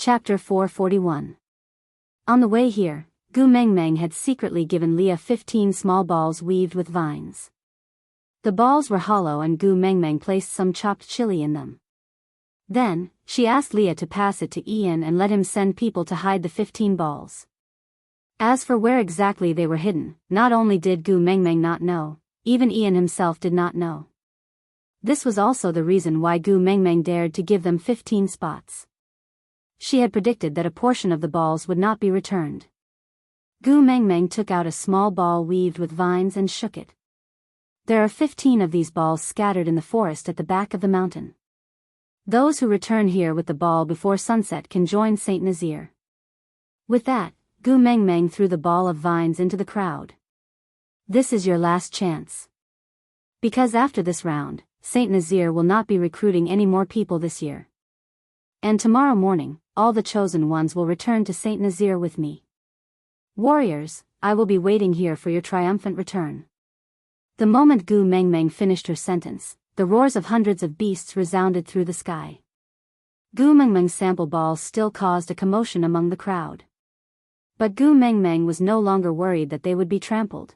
Chapter 441. On the way here, Gu Mengmeng had secretly given Leah 15 small balls weaved with vines. The balls were hollow and Gu Mengmeng placed some chopped chili in them. Then, she asked Leah to pass it to Ian and let him send people to hide the 15 balls. As for where exactly they were hidden, not only did Gu Mengmeng not know, even Ian himself did not know. This was also the reason why Gu Mengmeng dared to give them 15 spots. She had predicted that a portion of the balls would not be returned. Gu Mengmeng took out a small ball weaved with vines and shook it. There are 15 of these balls scattered in the forest at the back of the mountain. Those who return here with the ball before sunset can join Saint Nazir. With that, Gu Mengmeng threw the ball of vines into the crowd. This is your last chance. Because after this round, Saint Nazir will not be recruiting any more people this year. And tomorrow morning, all the chosen ones will return to Saint Nazir with me. Warriors, I will be waiting here for your triumphant return. The moment Gu Mengmeng finished her sentence, the roars of hundreds of beasts resounded through the sky. Gu Mengmeng's sample balls still caused a commotion among the crowd. But Gu Mengmeng was no longer worried that they would be trampled.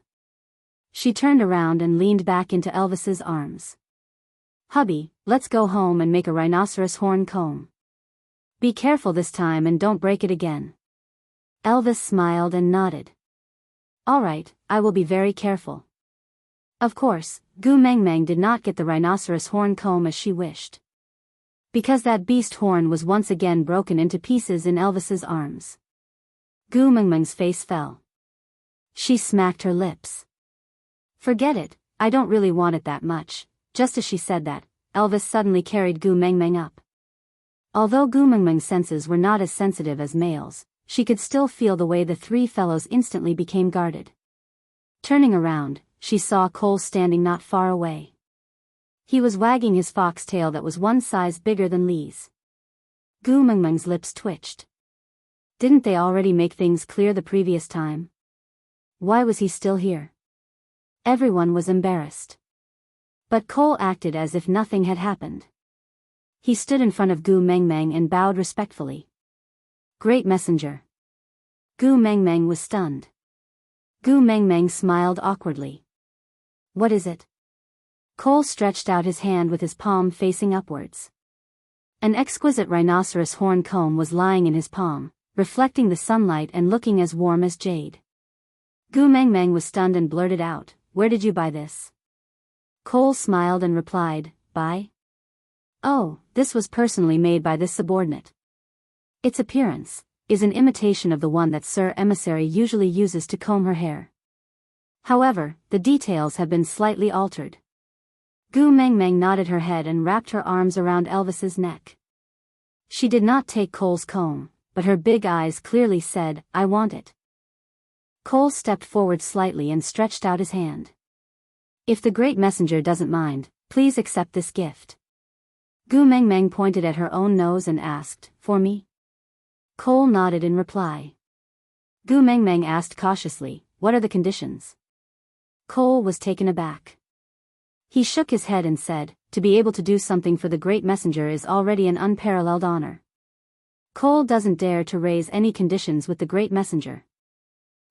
She turned around and leaned back into Elvis's arms. Hubby, let's go home and make a rhinoceros horn comb. Be careful this time and don't break it again. Elvis smiled and nodded. All right, I will be very careful. Of course, Gu Mengmeng did not get the rhinoceros horn comb as she wished. Because that beast horn was once again broken into pieces in Elvis's arms. Gu Mengmeng's face fell. She smacked her lips. Forget it, I don't really want it that much. Just as she said that, Elvis suddenly carried Gu Mengmeng up. Although Gu Mengmeng's senses were not as sensitive as males, she could still feel the way the three fellows instantly became guarded. Turning around, she saw Cole standing not far away. He was wagging his fox tail that was one size bigger than Lee's. Gu Mengmeng's lips twitched. Didn't they already make things clear the previous time? Why was he still here? Everyone was embarrassed. But Cole acted as if nothing had happened. He stood in front of Gu Mengmeng and bowed respectfully. Great messenger. Gu Mengmeng was stunned. Gu Mengmeng smiled awkwardly. What is it? Cole stretched out his hand with his palm facing upwards. An exquisite rhinoceros horn comb was lying in his palm, reflecting the sunlight and looking as warm as jade. Gu Mengmeng was stunned and blurted out, "Where did you buy this?" Cole smiled and replied, "Buy? Oh, this was personally made by this subordinate. Its appearance is an imitation of the one that Sir Emissary usually uses to comb her hair. However, the details have been slightly altered." Gu Mengmeng nodded her head and wrapped her arms around Elvis's neck. She did not take Cole's comb, but her big eyes clearly said, "I want it." Cole stepped forward slightly and stretched out his hand. "If the great messenger doesn't mind, please accept this gift." Gu Mengmeng pointed at her own nose and asked, "For me?" Cole nodded in reply. Gu Mengmeng asked cautiously, "What are the conditions?" Cole was taken aback. He shook his head and said, "To be able to do something for the great messenger is already an unparalleled honor. Cole doesn't dare to raise any conditions with the great messenger.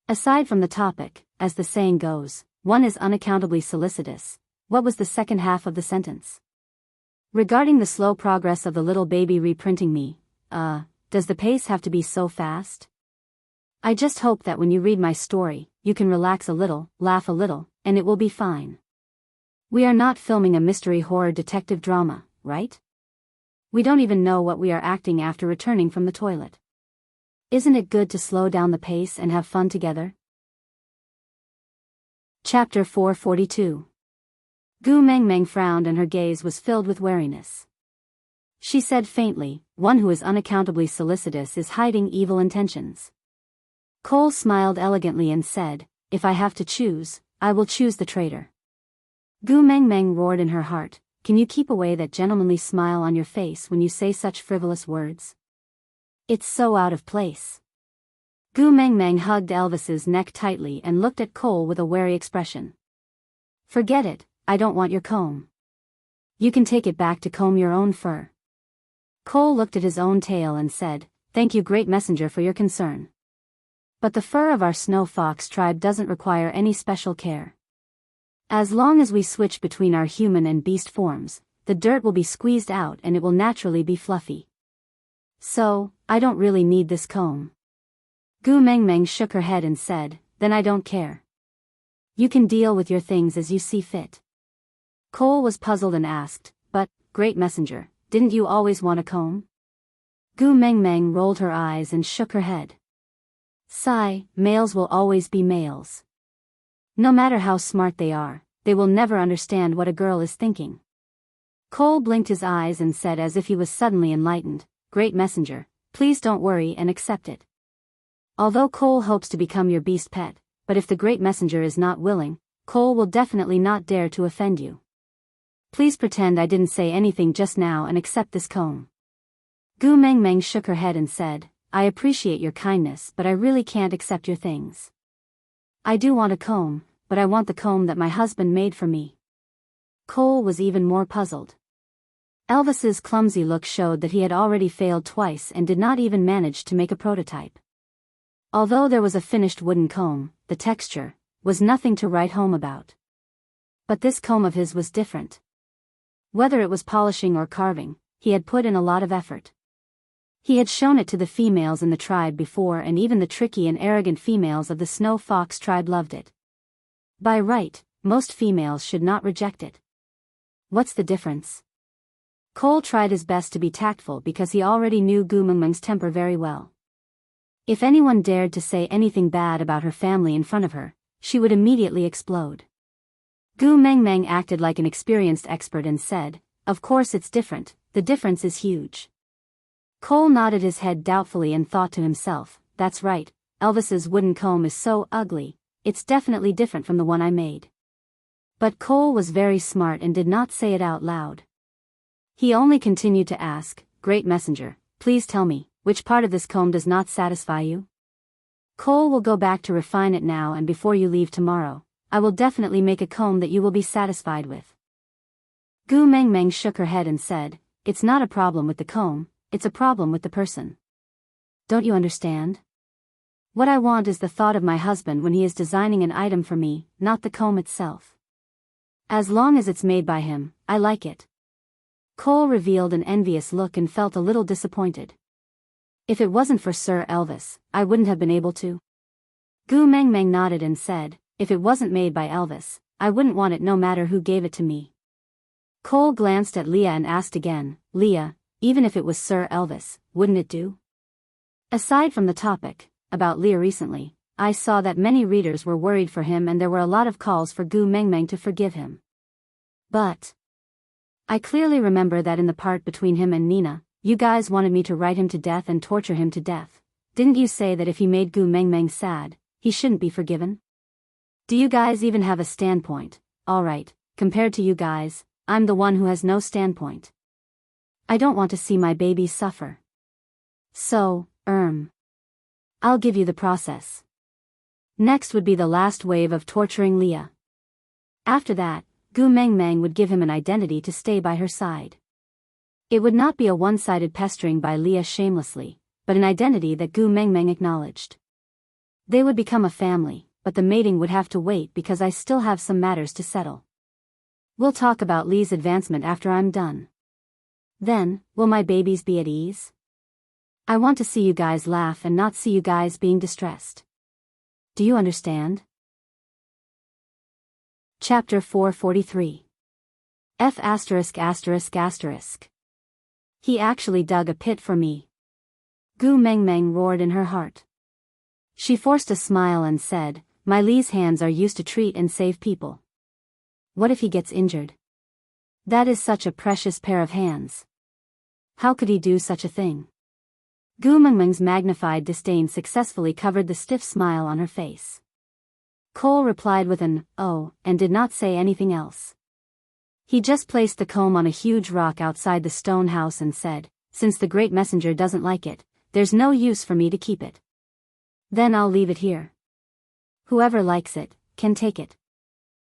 Aside from the topic, as the saying goes, one is unaccountably solicitous." What was the second half of the sentence? Regarding the slow progress of the little baby reprinting me, does the pace have to be so fast? I just hope that when you read my story, you can relax a little, laugh a little, and it will be fine. We are not filming a mystery horror detective drama, right? We don't even know what we are acting after returning from the toilet. Isn't it good to slow down the pace and have fun together? Chapter 442. Gu Mengmeng frowned and her gaze was filled with wariness. She said faintly, "One who is unaccountably solicitous is hiding evil intentions." Cole smiled elegantly and said, "If I have to choose, I will choose the traitor." Gu Mengmeng roared in her heart, "Can you keep away that gentlemanly smile on your face when you say such frivolous words? It's so out of place." Gu Mengmeng hugged Elvis's neck tightly and looked at Cole with a wary expression. "Forget it, I don't want your comb. You can take it back to comb your own fur." Cole looked at his own tail and said, thank you great messenger for your concern. But the fur of our snow fox tribe doesn't require any special care. As long as we switch between our human and beast forms, the dirt will be squeezed out and it will naturally be fluffy. So, I don't really need this comb. Gu Mengmeng shook her head and said, then I don't care. You can deal with your things as you see fit. Cole was puzzled and asked, but, great messenger, didn't you always want a comb? Gu Mengmeng rolled her eyes and shook her head. Sigh, males will always be males. No matter how smart they are, they will never understand what a girl is thinking. Cole blinked his eyes and said as if he was suddenly enlightened, great messenger, please don't worry and accept it. Although Cole hopes to become your beast pet, but if the great messenger is not willing, Cole will definitely not dare to offend you. Please pretend I didn't say anything just now and accept this comb. Gu Mengmeng shook her head and said, I appreciate your kindness but I really can't accept your things. I do want a comb, but I want the comb that my husband made for me. Cole was even more puzzled. Elvis's clumsy look showed that he had already failed twice and did not even manage to make a prototype. Although there was a finished wooden comb, the texture was nothing to write home about. But this comb of his was different. Whether it was polishing or carving, he had put in a lot of effort. He had shown it to the females in the tribe before and even the tricky and arrogant females of the Snow Fox tribe loved it. By right, most females should not reject it. What's the difference? Cole tried his best to be tactful because he already knew Gu Mengmeng's temper very well. If anyone dared to say anything bad about her family in front of her, she would immediately explode. Gu Mengmeng acted like an experienced expert and said, of course it's different, the difference is huge. Cole nodded his head doubtfully and thought to himself, that's right, Elvis's wooden comb is so ugly, it's definitely different from the one I made. But Cole was very smart and did not say it out loud. He only continued to ask, great messenger, please tell me, which part of this comb does not satisfy you? Cole will go back to refine it now and before you leave tomorrow, I will definitely make a comb that you will be satisfied with. Gu Mengmeng shook her head and said, it's not a problem with the comb, it's a problem with the person. Don't you understand? What I want is the thought of my husband when he is designing an item for me, not the comb itself. As long as it's made by him, I like it. Cole revealed an envious look and felt a little disappointed. If it wasn't for Sir Elvis, I wouldn't have been able to. Gu Mengmeng nodded and said, if it wasn't made by Elvis, I wouldn't want it no matter who gave it to me. Cole glanced at Leah and asked again, Leah, even if it was Sir Elvis, wouldn't it do? Aside from the topic, about Leah recently, I saw that many readers were worried for him and there were a lot of calls for Gu Mengmeng to forgive him. But I clearly remember that in the part between him and Nina, you guys wanted me to write him to death and torture him to death. Didn't you say that if he made Gu Mengmeng sad, he shouldn't be forgiven? Do you guys even have a standpoint? Alright, compared to you guys, I'm the one who has no standpoint. I don't want to see my babies suffer. So, I'll give you the process. Next would be the last wave of torturing Leah. After that, Gu Mengmeng would give him an identity to stay by her side. It would not be a one-sided pestering by Leah shamelessly, but an identity that Gu Mengmeng acknowledged. They would become a family, but the mating would have to wait because I still have some matters to settle. We'll talk about Lee's advancement after I'm done. Then, will my babies be at ease? I want to see you guys laugh and not see you guys being distressed. Do you understand? Chapter 443. F******. He actually dug a pit for me. Gu Mengmeng roared in her heart. She forced a smile and said, my Lee's hands are used to treat and save people. What if he gets injured? That is such a precious pair of hands. How could he do such a thing? Gu Mengmeng's magnified disdain successfully covered the stiff smile on her face. Cole replied with an, oh, and did not say anything else. He just placed the comb on a huge rock outside the stone house and said, since the great messenger doesn't like it, there's no use for me to keep it. Then I'll leave it here. Whoever likes it, can take it.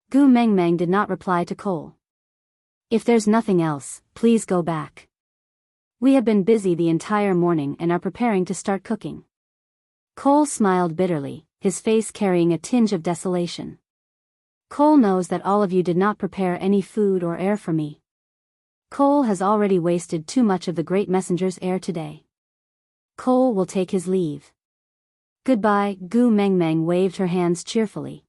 Gu Mengmeng did not reply to Cole. If there's nothing else, please go back. We have been busy the entire morning and are preparing to start cooking. Cole smiled bitterly, his face carrying a tinge of desolation. Cole knows that all of you did not prepare any food or air for me. Cole has already wasted too much of the great messenger's air today. Cole will take his leave. Goodbye. Gu Mengmeng waved her hands cheerfully.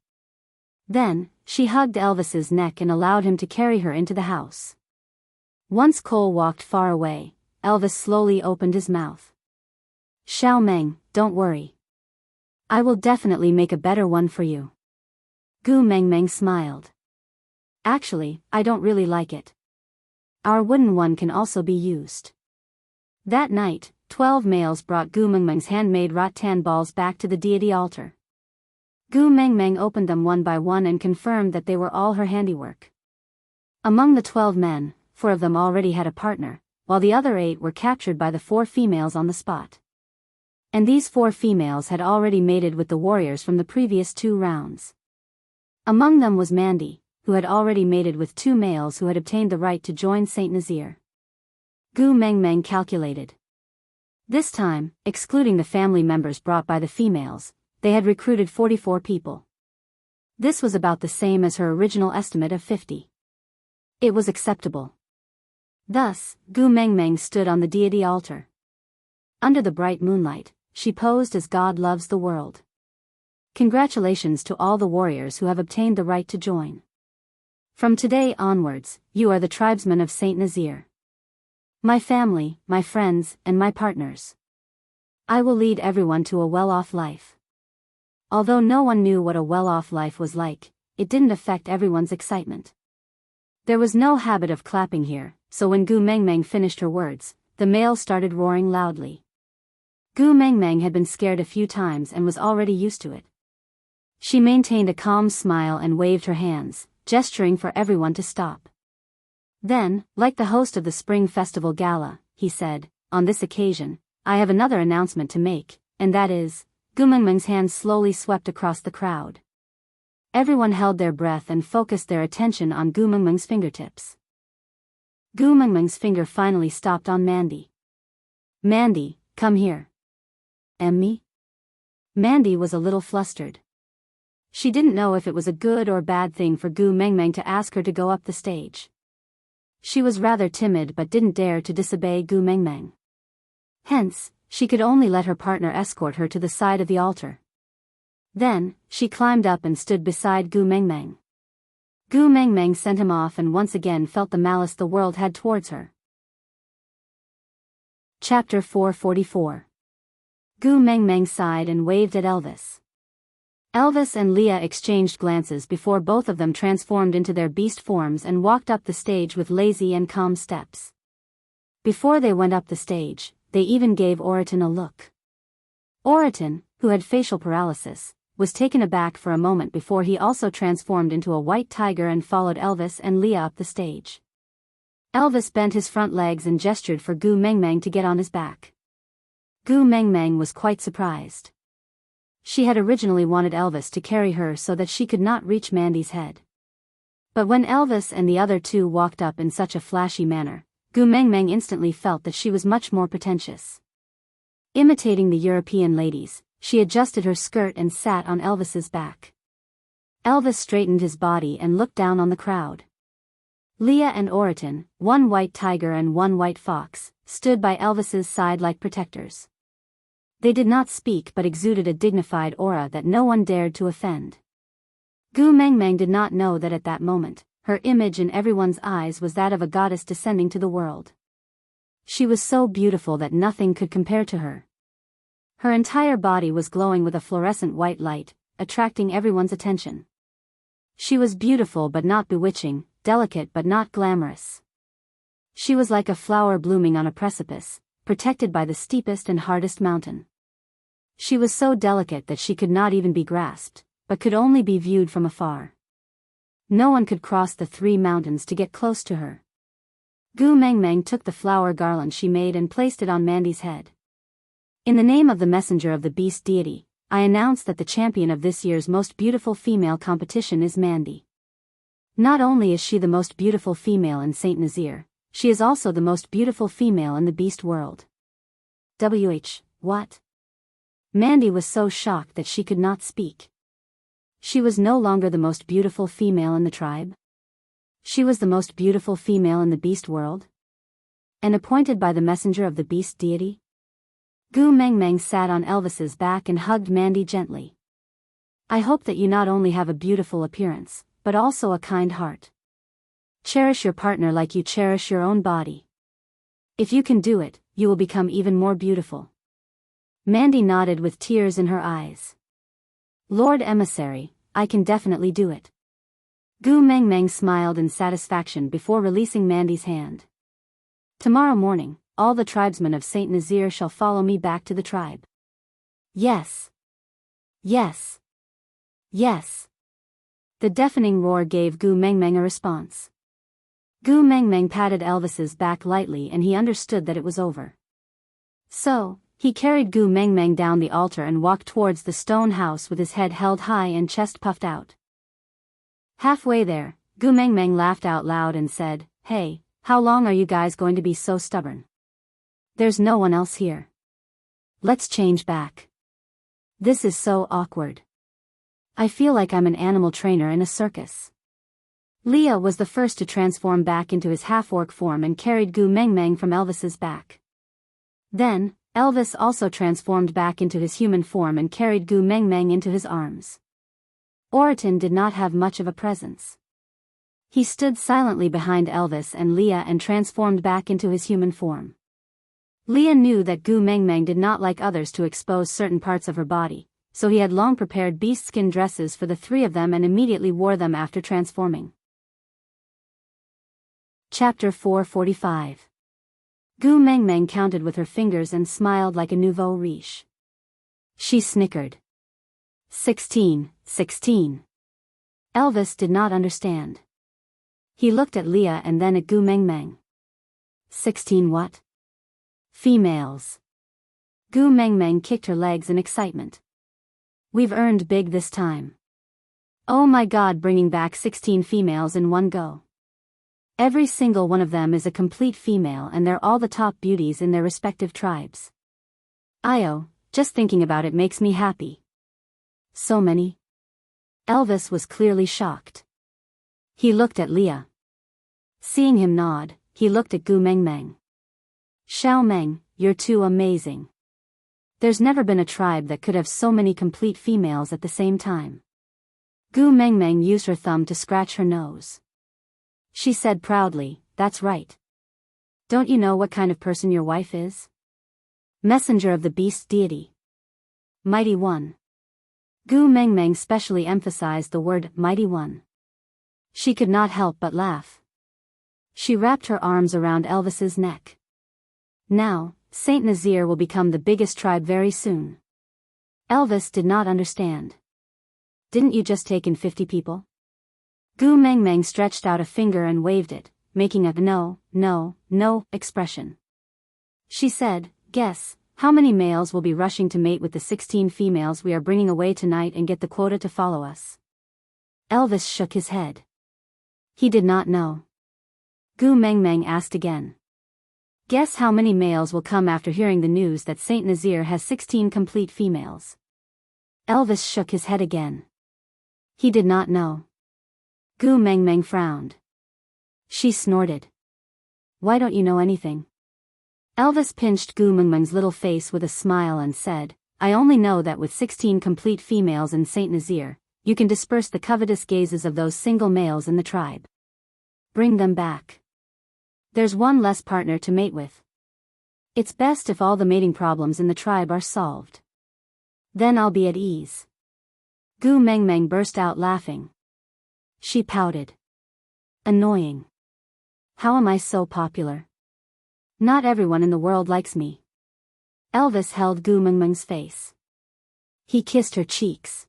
Then, she hugged Elvis's neck and allowed him to carry her into the house. Once Cole walked far away, Elvis slowly opened his mouth. Xiao Meng, don't worry. I will definitely make a better one for you. Gu Mengmeng smiled. Actually, I don't really like it. Our wooden one can also be used. That night, 12 males brought Gu Mengmeng's handmade rattan balls back to the deity altar. Gu Mengmeng opened them one by one and confirmed that they were all her handiwork. Among the 12 men, 4 of them already had a partner, while the other 8 were captured by the 4 females on the spot. And these 4 females had already mated with the warriors from the previous 2 rounds. Among them was Mandy, who had already mated with 2 males who had obtained the right to join Saint Nazir. Gu Mengmeng calculated. This time, excluding the family members brought by the females, they had recruited 44 people. This was about the same as her original estimate of 50. It was acceptable. Thus, Gu Mengmeng stood on the deity altar. Under the bright moonlight, she posed as God loves the world. Congratulations to all the warriors who have obtained the right to join. From today onwards, you are the tribesmen of Saint Nazir. My family, my friends, and my partners. I will lead everyone to a well-off life. Although no one knew what a well-off life was like, it didn't affect everyone's excitement. There was no habit of clapping here, so when Gu Mengmeng finished her words, the males started roaring loudly. Gu Mengmeng had been scared a few times and was already used to it. She maintained a calm smile and waved her hands, gesturing for everyone to stop. Then, like the host of the Spring Festival Gala, he said, on this occasion, I have another announcement to make, and that is, Gu Mengmeng's hands slowly swept across the crowd. Everyone held their breath and focused their attention on Gu Mengmeng's fingertips. Gu Mengmeng's finger finally stopped on Mandy. Mandy, come here. Me? Mandy was a little flustered. She didn't know if it was a good or bad thing for Gu Mengmeng to ask her to go up the stage. She was rather timid but didn't dare to disobey Gu Mengmeng. Hence, she could only let her partner escort her to the side of the altar. Then, she climbed up and stood beside Gu Mengmeng. Gu Mengmeng sent him off and once again felt the malice the world had towards her. Chapter 444. Gu Mengmeng sighed and waved at Elvis. Elvis and Leah exchanged glances before both of them transformed into their beast forms and walked up the stage with lazy and calm steps. Before they went up the stage, they even gave Oriton a look. Oriton, who had facial paralysis, was taken aback for a moment before he also transformed into a white tiger and followed Elvis and Leah up the stage. Elvis bent his front legs and gestured for Gu Mengmeng to get on his back. Gu Mengmeng was quite surprised. She had originally wanted Elvis to carry her so that she could not reach Mandy's head. But when Elvis and the other 2 walked up in such a flashy manner, Gu Mengmeng instantly felt that she was much more pretentious. Imitating the European ladies, she adjusted her skirt and sat on Elvis's back. Elvis straightened his body and looked down on the crowd. Leah and Oriton, 1 white tiger and 1 white fox, stood by Elvis's side like protectors. They did not speak but exuded a dignified aura that no one dared to offend. Gu Mengmeng did not know that at that moment, her image in everyone's eyes was that of a goddess descending to the world. She was so beautiful that nothing could compare to her. Her entire body was glowing with a fluorescent white light, attracting everyone's attention. She was beautiful but not bewitching, delicate but not glamorous. She was like a flower blooming on a precipice, protected by the steepest and hardest mountain. She was so delicate that she could not even be grasped, but could only be viewed from afar. No one could cross the 3 mountains to get close to her. Gu Mengmeng took the flower garland she made and placed it on Mandy's head. In the name of the messenger of the beast deity, I announce that the champion of this year's most beautiful female competition is Mandy. Not only is she the most beautiful female in Saint Nazir, She is also the most beautiful female in the beast world. What? Mandy was so shocked that she could not speak. She was no longer the most beautiful female in the tribe. She was the most beautiful female in the beast world? And appointed by the messenger of the beast deity? Gu Mengmeng sat on Elvis's back and hugged Mandy gently. I hope that you not only have a beautiful appearance, but also a kind heart. Cherish your partner like you cherish your own body. If you can do it, you will become even more beautiful. Mandy nodded with tears in her eyes. Lord Emissary, I can definitely do it. Gu Mengmeng smiled in satisfaction before releasing Mandy's hand. Tomorrow morning, all the tribesmen of Saint Nazir shall follow me back to the tribe. Yes. Yes. Yes. The deafening roar gave Gu Mengmeng a response. Gu Mengmeng patted Elvis's back lightly and he understood that it was over. So, he carried Gu Mengmeng down the altar and walked towards the stone house with his head held high and chest puffed out. Halfway there, Gu Mengmeng laughed out loud and said, Hey, how long are you guys going to be so stubborn? There's no one else here. Let's change back. This is so awkward. I feel like I'm an animal trainer in a circus. Leah was the first to transform back into his half-orc form and carried Gu Mengmeng from Elvis's back. Then, Elvis also transformed back into his human form and carried Gu Mengmeng into his arms. Oriton did not have much of a presence. He stood silently behind Elvis and Leah and transformed back into his human form. Leah knew that Gu Mengmeng did not like others to expose certain parts of her body, so he had long prepared beast skin dresses for the three of them and immediately wore them after transforming. Chapter 445. Gu Mengmeng counted with her fingers and smiled like a nouveau riche. She snickered. 16. Elvis did not understand. He looked at Leah and then at Gu Mengmeng. 16 what? Females. Gu Mengmeng kicked her legs in excitement. We've earned big this time. Oh my god, bringing back 16 females in one go. Every single one of them is a complete female and they're all the top beauties in their respective tribes. Io, just thinking about it makes me happy. So many? Elvis was clearly shocked. He looked at Leah. Seeing him nod, he looked at Gu Mengmeng. Xiao Meng, you're too amazing. There's never been a tribe that could have so many complete females at the same time. Gu Mengmeng used her thumb to scratch her nose. She said proudly, that's right. Don't you know what kind of person your wife is? Messenger of the beast deity. Mighty One. Gu Mengmeng specially emphasized the word Mighty One. She could not help but laugh. She wrapped her arms around Elvis's neck. Now, Saint Nazir will become the biggest tribe very soon. Elvis did not understand. Didn't you just take in 50 people? Gu Mengmeng stretched out a finger and waved it, making a no expression. She said, guess, how many males will be rushing to mate with the 16 females we are bringing away tonight and get the quota to follow us? Elvis shook his head. He did not know. Gu Mengmeng asked again. Guess how many males will come after hearing the news that Saint Nazir has 16 complete females? Elvis shook his head again. He did not know. Gu Mengmeng frowned. She snorted. Why don't you know anything? Elvis pinched Gu Mengmeng's little face with a smile and said, I only know that with 16 complete females in Saint Nazir, you can disperse the covetous gazes of those single males in the tribe. Bring them back. There's one less partner to mate with. It's best if all the mating problems in the tribe are solved. Then I'll be at ease. Gu Mengmeng burst out laughing. She pouted. Annoying. How am I so popular? Not everyone in the world likes me. Elvis held Gu Mengmeng's face. He kissed her cheeks.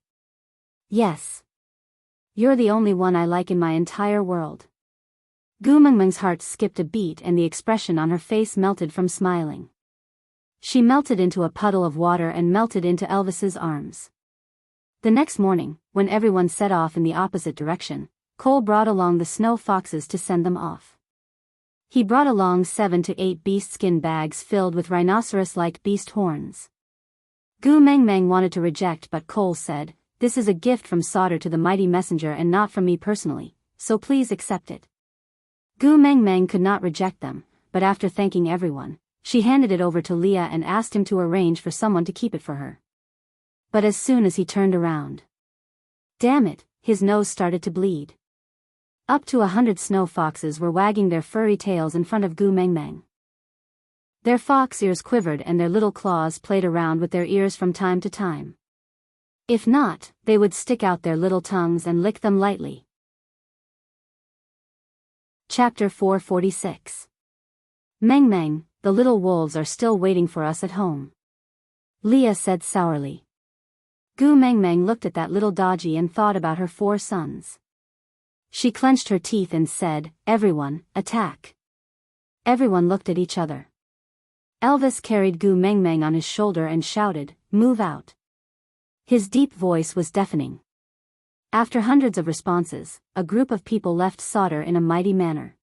Yes. You're the only one I like in my entire world. Gu Mengmeng's heart skipped a beat and the expression on her face melted from smiling. She melted into a puddle of water and melted into Elvis's arms. The next morning, when everyone set off in the opposite direction, Cole brought along the snow foxes to send them off. He brought along 7 to 8 beast skin bags filled with rhinoceros-like beast horns. Gu Mengmeng wanted to reject, but Cole said, "This is a gift from Sauter to the mighty messenger and not from me personally, so please accept it." Gu Mengmeng could not reject them, but after thanking everyone, she handed it over to Leah and asked him to arrange for someone to keep it for her. But as soon as he turned around, damn it, his nose started to bleed. Up to 100 snow foxes were wagging their furry tails in front of Gu Mengmeng. Their fox ears quivered and their little claws played around with their ears from time to time. If not, they would stick out their little tongues and lick them lightly. Chapter 446. Mengmeng, the little wolves are still waiting for us at home, Leah said sourly. Gu Mengmeng looked at that little dodgy and thought about her 4 sons. She clenched her teeth and said, "Everyone, attack." Everyone looked at each other. Elvis carried Gu Mengmeng on his shoulder and shouted, "Move out." His deep voice was deafening. After hundreds of responses, a group of people left Sauter in a mighty manner.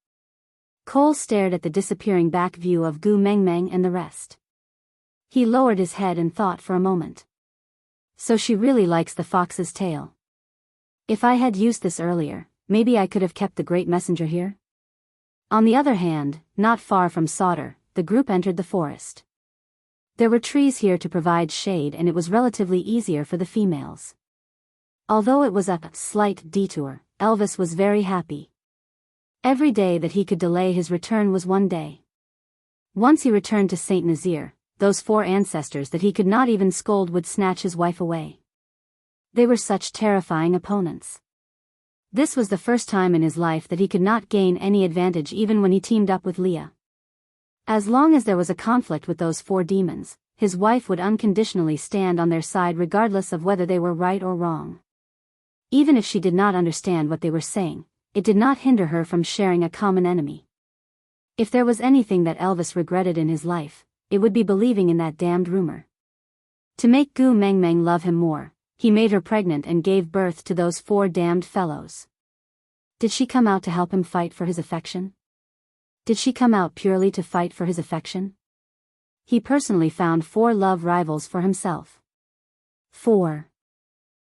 Cole stared at the disappearing back view of Gu Mengmeng and the rest. He lowered his head and thought for a moment. So she really likes the fox's tail. If I had used this earlier, maybe I could have kept the great messenger here? On the other hand, not far from Sauter, the group entered the forest. There were trees here to provide shade and it was relatively easier for the females. Although it was a slight detour, Elvis was very happy. Every day that he could delay his return was one day. Once he returned to Saint Nazaire, those 4 ancestors that he could not even scold would snatch his wife away. They were such terrifying opponents. This was the first time in his life that he could not gain any advantage even when he teamed up with Leah. As long as there was a conflict with those 4 demons, his wife would unconditionally stand on their side regardless of whether they were right or wrong. Even if she did not understand what they were saying, it did not hinder her from sharing a common enemy. If there was anything that Elvis regretted in his life, it would be believing in that damned rumor. To make Gu Mengmeng love him more, he made her pregnant and gave birth to those 4 damned fellows. Did she come out to help him fight for his affection? Did she come out purely to fight for his affection? He personally found 4 love rivals for himself. 4.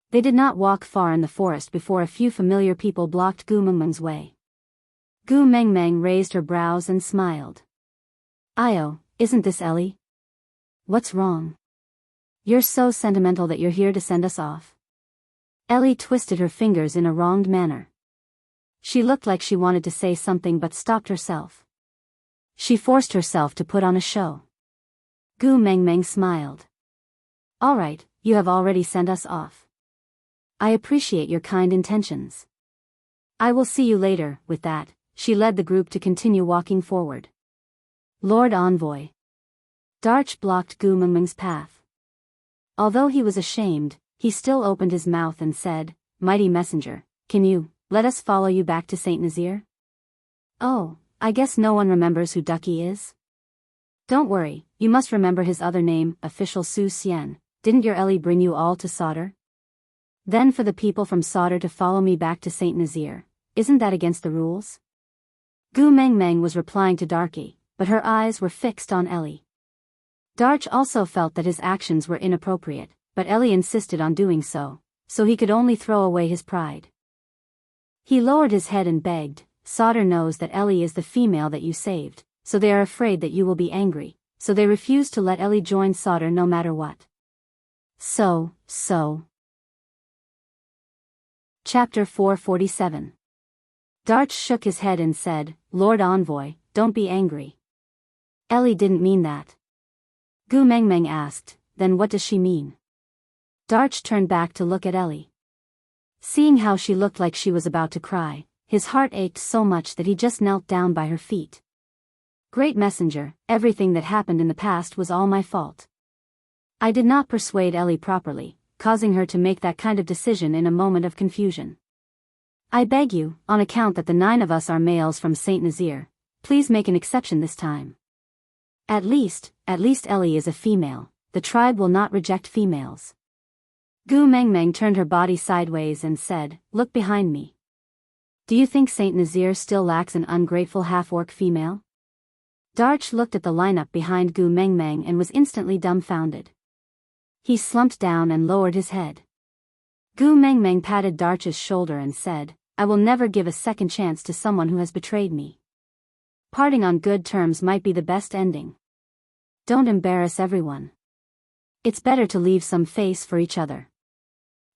They did not walk far in the forest before a few familiar people blocked Gu Mengmeng's way. Gu Mengmeng raised her brows and smiled. "Io, isn't this Ellie? What's wrong? You're so sentimental that you're here to send us off." Ellie twisted her fingers in a wronged manner. She looked like she wanted to say something but stopped herself. She forced herself to put on a show. Gu Mengmeng smiled. "All right, you have already sent us off. I appreciate your kind intentions. I will see you later." With that, she led the group to continue walking forward. Lord Envoy. Darch blocked Gu Mengmeng's path. Although he was ashamed, he still opened his mouth and said, "Mighty messenger, can you let us follow you back to Saint Nazaire?" "Oh, I guess no one remembers who Ducky is?" "Don't worry, you must remember his other name, Official Su Xian. Didn't your Ellie bring you all to Sauter? Then for the people from Sauter to follow me back to Saint Nazaire, isn't that against the rules?" Gu Mengmeng was replying to Darky, but her eyes were fixed on Ellie. Darch also felt that his actions were inappropriate, but Ellie insisted on doing so he could only throw away his pride. He lowered his head and begged, "Sauter knows that Ellie is the female that you saved, so they are afraid that you will be angry, so they refuse to let Ellie join Sauter no matter what." So. Chapter 447. Darch shook his head and said, "Lord Envoy, don't be angry. Ellie didn't mean that." Gu Mengmeng asked, "Then what does she mean?" Darch turned back to look at Ellie. Seeing how she looked like she was about to cry, his heart ached so much that he just knelt down by her feet. "Great messenger, everything that happened in the past was all my fault. I did not persuade Ellie properly, causing her to make that kind of decision in a moment of confusion. I beg you, on account that the 9 of us are males from Saint Nazaire, please make an exception this time. At least Ellie is a female, the tribe will not reject females." Gu Mengmeng turned her body sideways and said, "Look behind me. Do you think Saint Nazaire still lacks an ungrateful half-orc female?" Darch looked at the lineup behind Gu Mengmeng and was instantly dumbfounded. He slumped down and lowered his head. Gu Mengmeng patted Darch's shoulder and said, "I will never give a second chance to someone who has betrayed me. Parting on good terms might be the best ending. Don't embarrass everyone. It's better to leave some face for each other."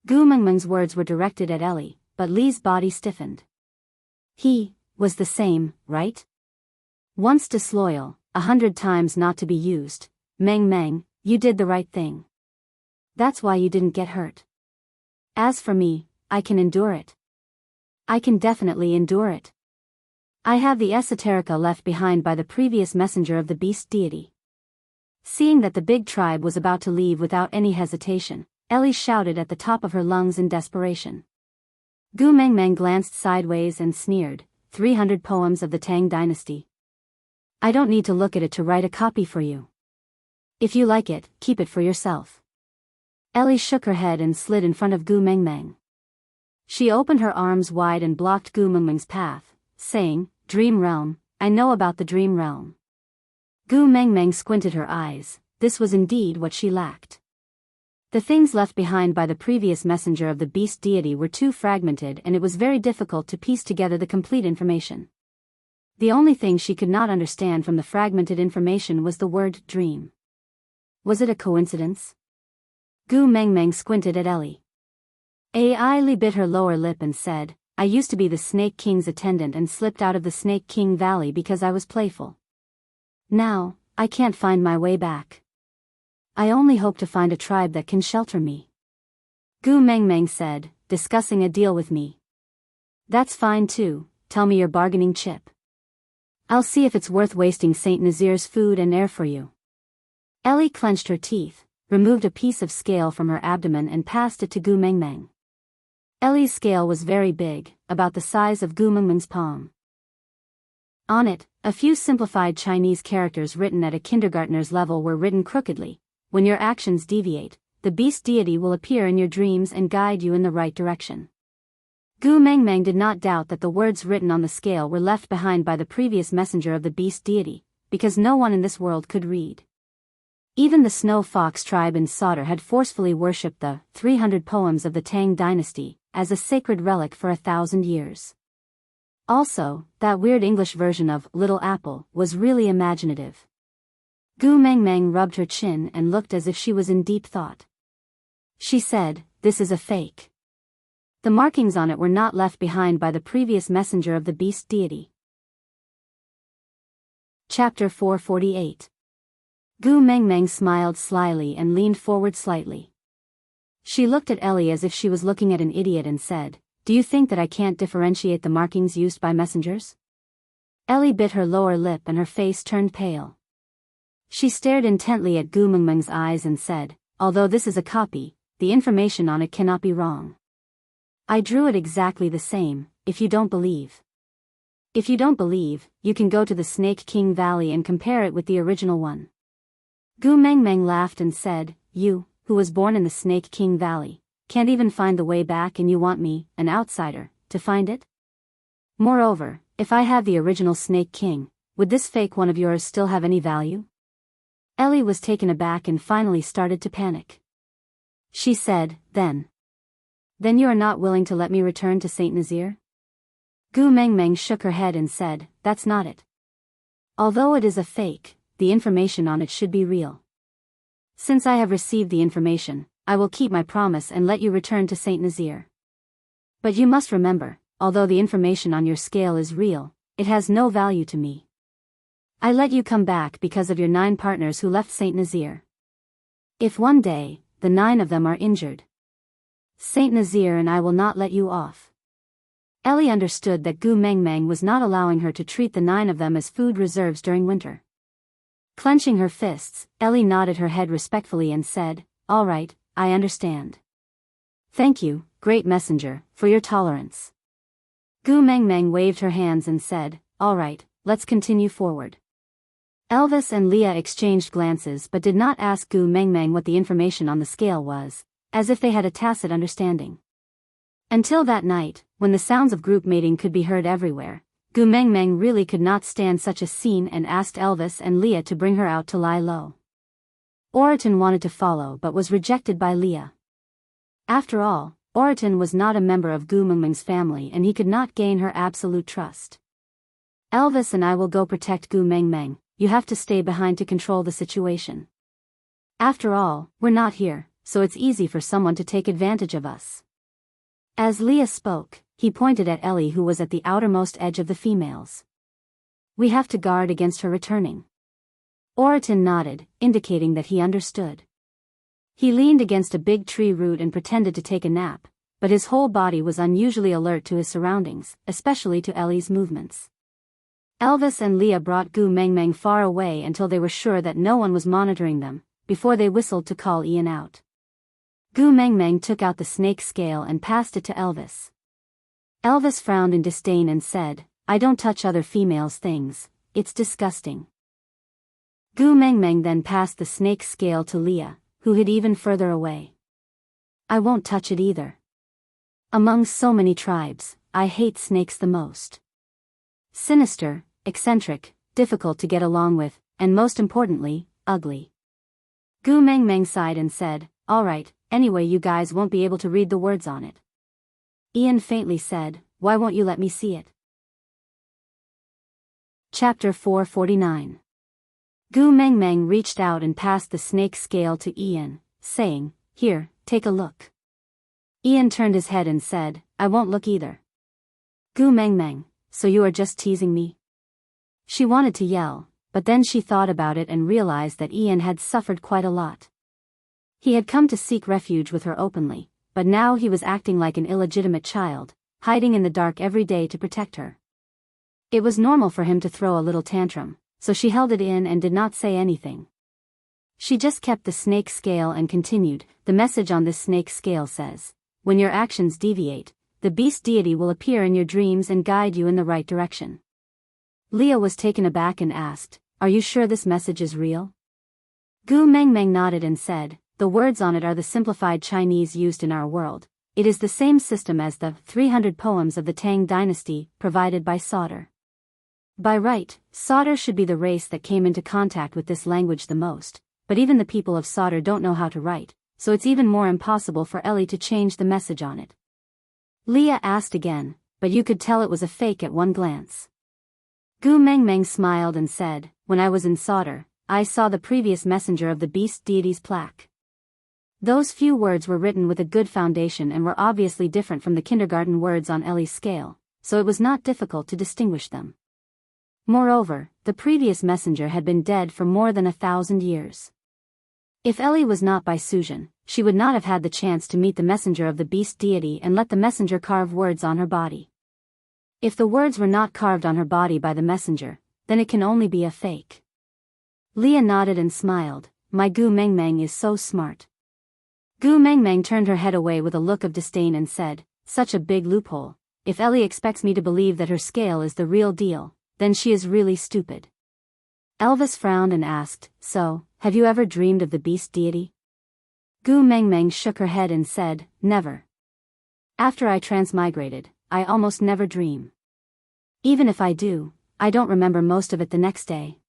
Gu Mengmeng's words were directed at Ellie, but Li's body stiffened. He was the same, right? Once disloyal, 100 times not to be used. Meng Meng, you did the right thing. That's why you didn't get hurt. As for me, I can endure it. I can definitely endure it. I have the esoterica left behind by the previous messenger of the beast deity. Seeing that the big tribe was about to leave without any hesitation, Ellie shouted at the top of her lungs in desperation. Gu Mengmeng glanced sideways and sneered, 300 poems of the Tang dynasty. I don't need to look at it to write a copy for you. If you like it, keep it for yourself. Ellie shook her head and slid in front of Gu Mengmeng. She opened her arms wide and blocked Gu Mengmeng's path, saying, "Dream Realm, I know about the Dream Realm." Gu Mengmeng squinted her eyes. This was indeed what she lacked. The things left behind by the previous messenger of the beast deity were too fragmented and it was very difficult to piece together the complete information. The only thing she could not understand from the fragmented information was the word dream. Was it a coincidence? Gu Mengmeng squinted at Ellie. Li bit her lower lip and said, "I used to be the Snake King's attendant and slipped out of the Snake King Valley because I was playful. Now, I can't find my way back. I only hope to find a tribe that can shelter me." Gu Mengmeng said, "Discussing a deal with me. That's fine too, tell me your bargaining chip. I'll see if it's worth wasting Saint Nazir's food and air for you." Ellie clenched her teeth, removed a piece of scale from her abdomen and passed it to Gu Mengmeng. Ellie's scale was very big, about the size of Gu Mengmeng's palm. On it, a few simplified Chinese characters written at a kindergartner's level were written crookedly. When your actions deviate, the beast deity will appear in your dreams and guide you in the right direction. Gu Mengmeng did not doubt that the words written on the scale were left behind by the previous messenger of the beast deity, because no one in this world could read. Even the Snow Fox tribe in Sauter had forcefully worshipped the 300 poems of the Tang dynasty as a sacred relic for 1,000 years. Also, that weird English version of Little Apple was really imaginative. Gu Mengmeng rubbed her chin and looked as if she was in deep thought. She said, "This is a fake." The markings on it were not left behind by the previous messenger of the beast deity. Chapter 448. Gu Mengmeng smiled slyly and leaned forward slightly. She looked at Ellie as if she was looking at an idiot and said, "Do you think that I can't differentiate the markings used by messengers?" Ellie bit her lower lip and her face turned pale. She stared intently at Gu Mengmeng's eyes and said, "Although this is a copy, the information on it cannot be wrong. I drew it exactly the same, if you don't believe. If you don't believe, you can go to the Snake King Valley and compare it with the original one." Gu Mengmeng laughed and said, "You, who was born in the Snake King Valley, can't even find the way back and you want me, an outsider, to find it? Moreover, if I have the original Snake King, would this fake one of yours still have any value?" Ellie was taken aback and finally started to panic. She said, Then you are not willing to let me return to Saint Nazir?" Gu Mengmeng shook her head and said, "That's not it. Although it is a fake, the information on it should be real. Since I have received the information, I will keep my promise and let you return to Saint Nazir. But you must remember, although the information on your scale is real, it has no value to me. I let you come back because of your 9 partners who left Saint Nazir. If one day, the 9 of them are injured, Saint Nazir and I will not let you off." Ellie understood that Gu Mengmeng was not allowing her to treat the 9 of them as food reserves during winter. Clenching her fists, Ellie nodded her head respectfully and said, "All right, I understand. Thank you, great messenger, for your tolerance." Gu Mengmeng waved her hands and said, "All right, let's continue forward." Elvis and Leah exchanged glances but did not ask Gu Mengmeng what the information on the scale was, as if they had a tacit understanding. Until that night, when the sounds of group mating could be heard everywhere, Gu Mengmeng really could not stand such a scene and asked Elvis and Leah to bring her out to lie low. Oriton wanted to follow but was rejected by Leah. After all, Oriton was not a member of Gu Mengmeng's family and he could not gain her absolute trust. Elvis and I will go protect Gu Mengmeng, you have to stay behind to control the situation. After all, we're not here, so it's easy for someone to take advantage of us. As Leah spoke, he pointed at Ellie who was at the outermost edge of the females. We have to guard against her returning. Oriton nodded, indicating that he understood. He leaned against a big tree root and pretended to take a nap, but his whole body was unusually alert to his surroundings, especially to Ellie's movements. Elvis and Leah brought Gu Mengmeng far away until they were sure that no one was monitoring them, before they whistled to call Ian out. Gu Mengmeng took out the snake scale and passed it to Elvis. Elvis frowned in disdain and said, I don't touch other females' things, it's disgusting. Gu Mengmeng then passed the snake scale to Leah, who hid even further away. I won't touch it either. Among so many tribes, I hate snakes the most. Sinister, eccentric, difficult to get along with, and most importantly, ugly. Gu Mengmeng sighed and said, all right, anyway you guys won't be able to read the words on it. Ian faintly said, why won't you let me see it? Chapter 449. Gu Mengmeng reached out and passed the snake scale to Ian, saying, here, take a look. Ian turned his head and said, I won't look either. Gu Mengmeng, so you are just teasing me? She wanted to yell, but then she thought about it and realized that Ian had suffered quite a lot. He had come to seek refuge with her openly, but now he was acting like an illegitimate child, hiding in the dark every day to protect her. It was normal for him to throw a little tantrum, so she held it in and did not say anything. She just kept the snake scale and continued, the message on this snake scale says, when your actions deviate, the beast deity will appear in your dreams and guide you in the right direction. Leah was taken aback and asked, are you sure this message is real? Gu Mengmeng nodded and said, the words on it are the simplified Chinese used in our world. It is the same system as the 300 poems of the Tang dynasty, provided by Sauter. By right, Sauter should be the race that came into contact with this language the most, but even the people of Sauter don't know how to write, so it's even more impossible for Ellie to change the message on it. Leah asked again, but you could tell it was a fake at one glance. Gu Mengmeng smiled and said, when I was in Sauter, I saw the previous messenger of the beast deity's plaque. Those few words were written with a good foundation and were obviously different from the kindergarten words on Ellie's scale, so it was not difficult to distinguish them. Moreover, the previous messenger had been dead for more than 1,000 years. If Ellie was not by Suzhen, she would not have had the chance to meet the messenger of the beast deity and let the messenger carve words on her body. If the words were not carved on her body by the messenger, then it can only be a fake. Leah nodded and smiled, my Gu Mengmeng is so smart. Gu Mengmeng turned her head away with a look of disdain and said, such a big loophole, if Ellie expects me to believe that her scale is the real deal, then she is really stupid. Elvis frowned and asked, so, have you ever dreamed of the beast deity? Gu Mengmeng shook her head and said, never. After I transmigrated, I almost never dream. Even if I do, I don't remember most of it the next day.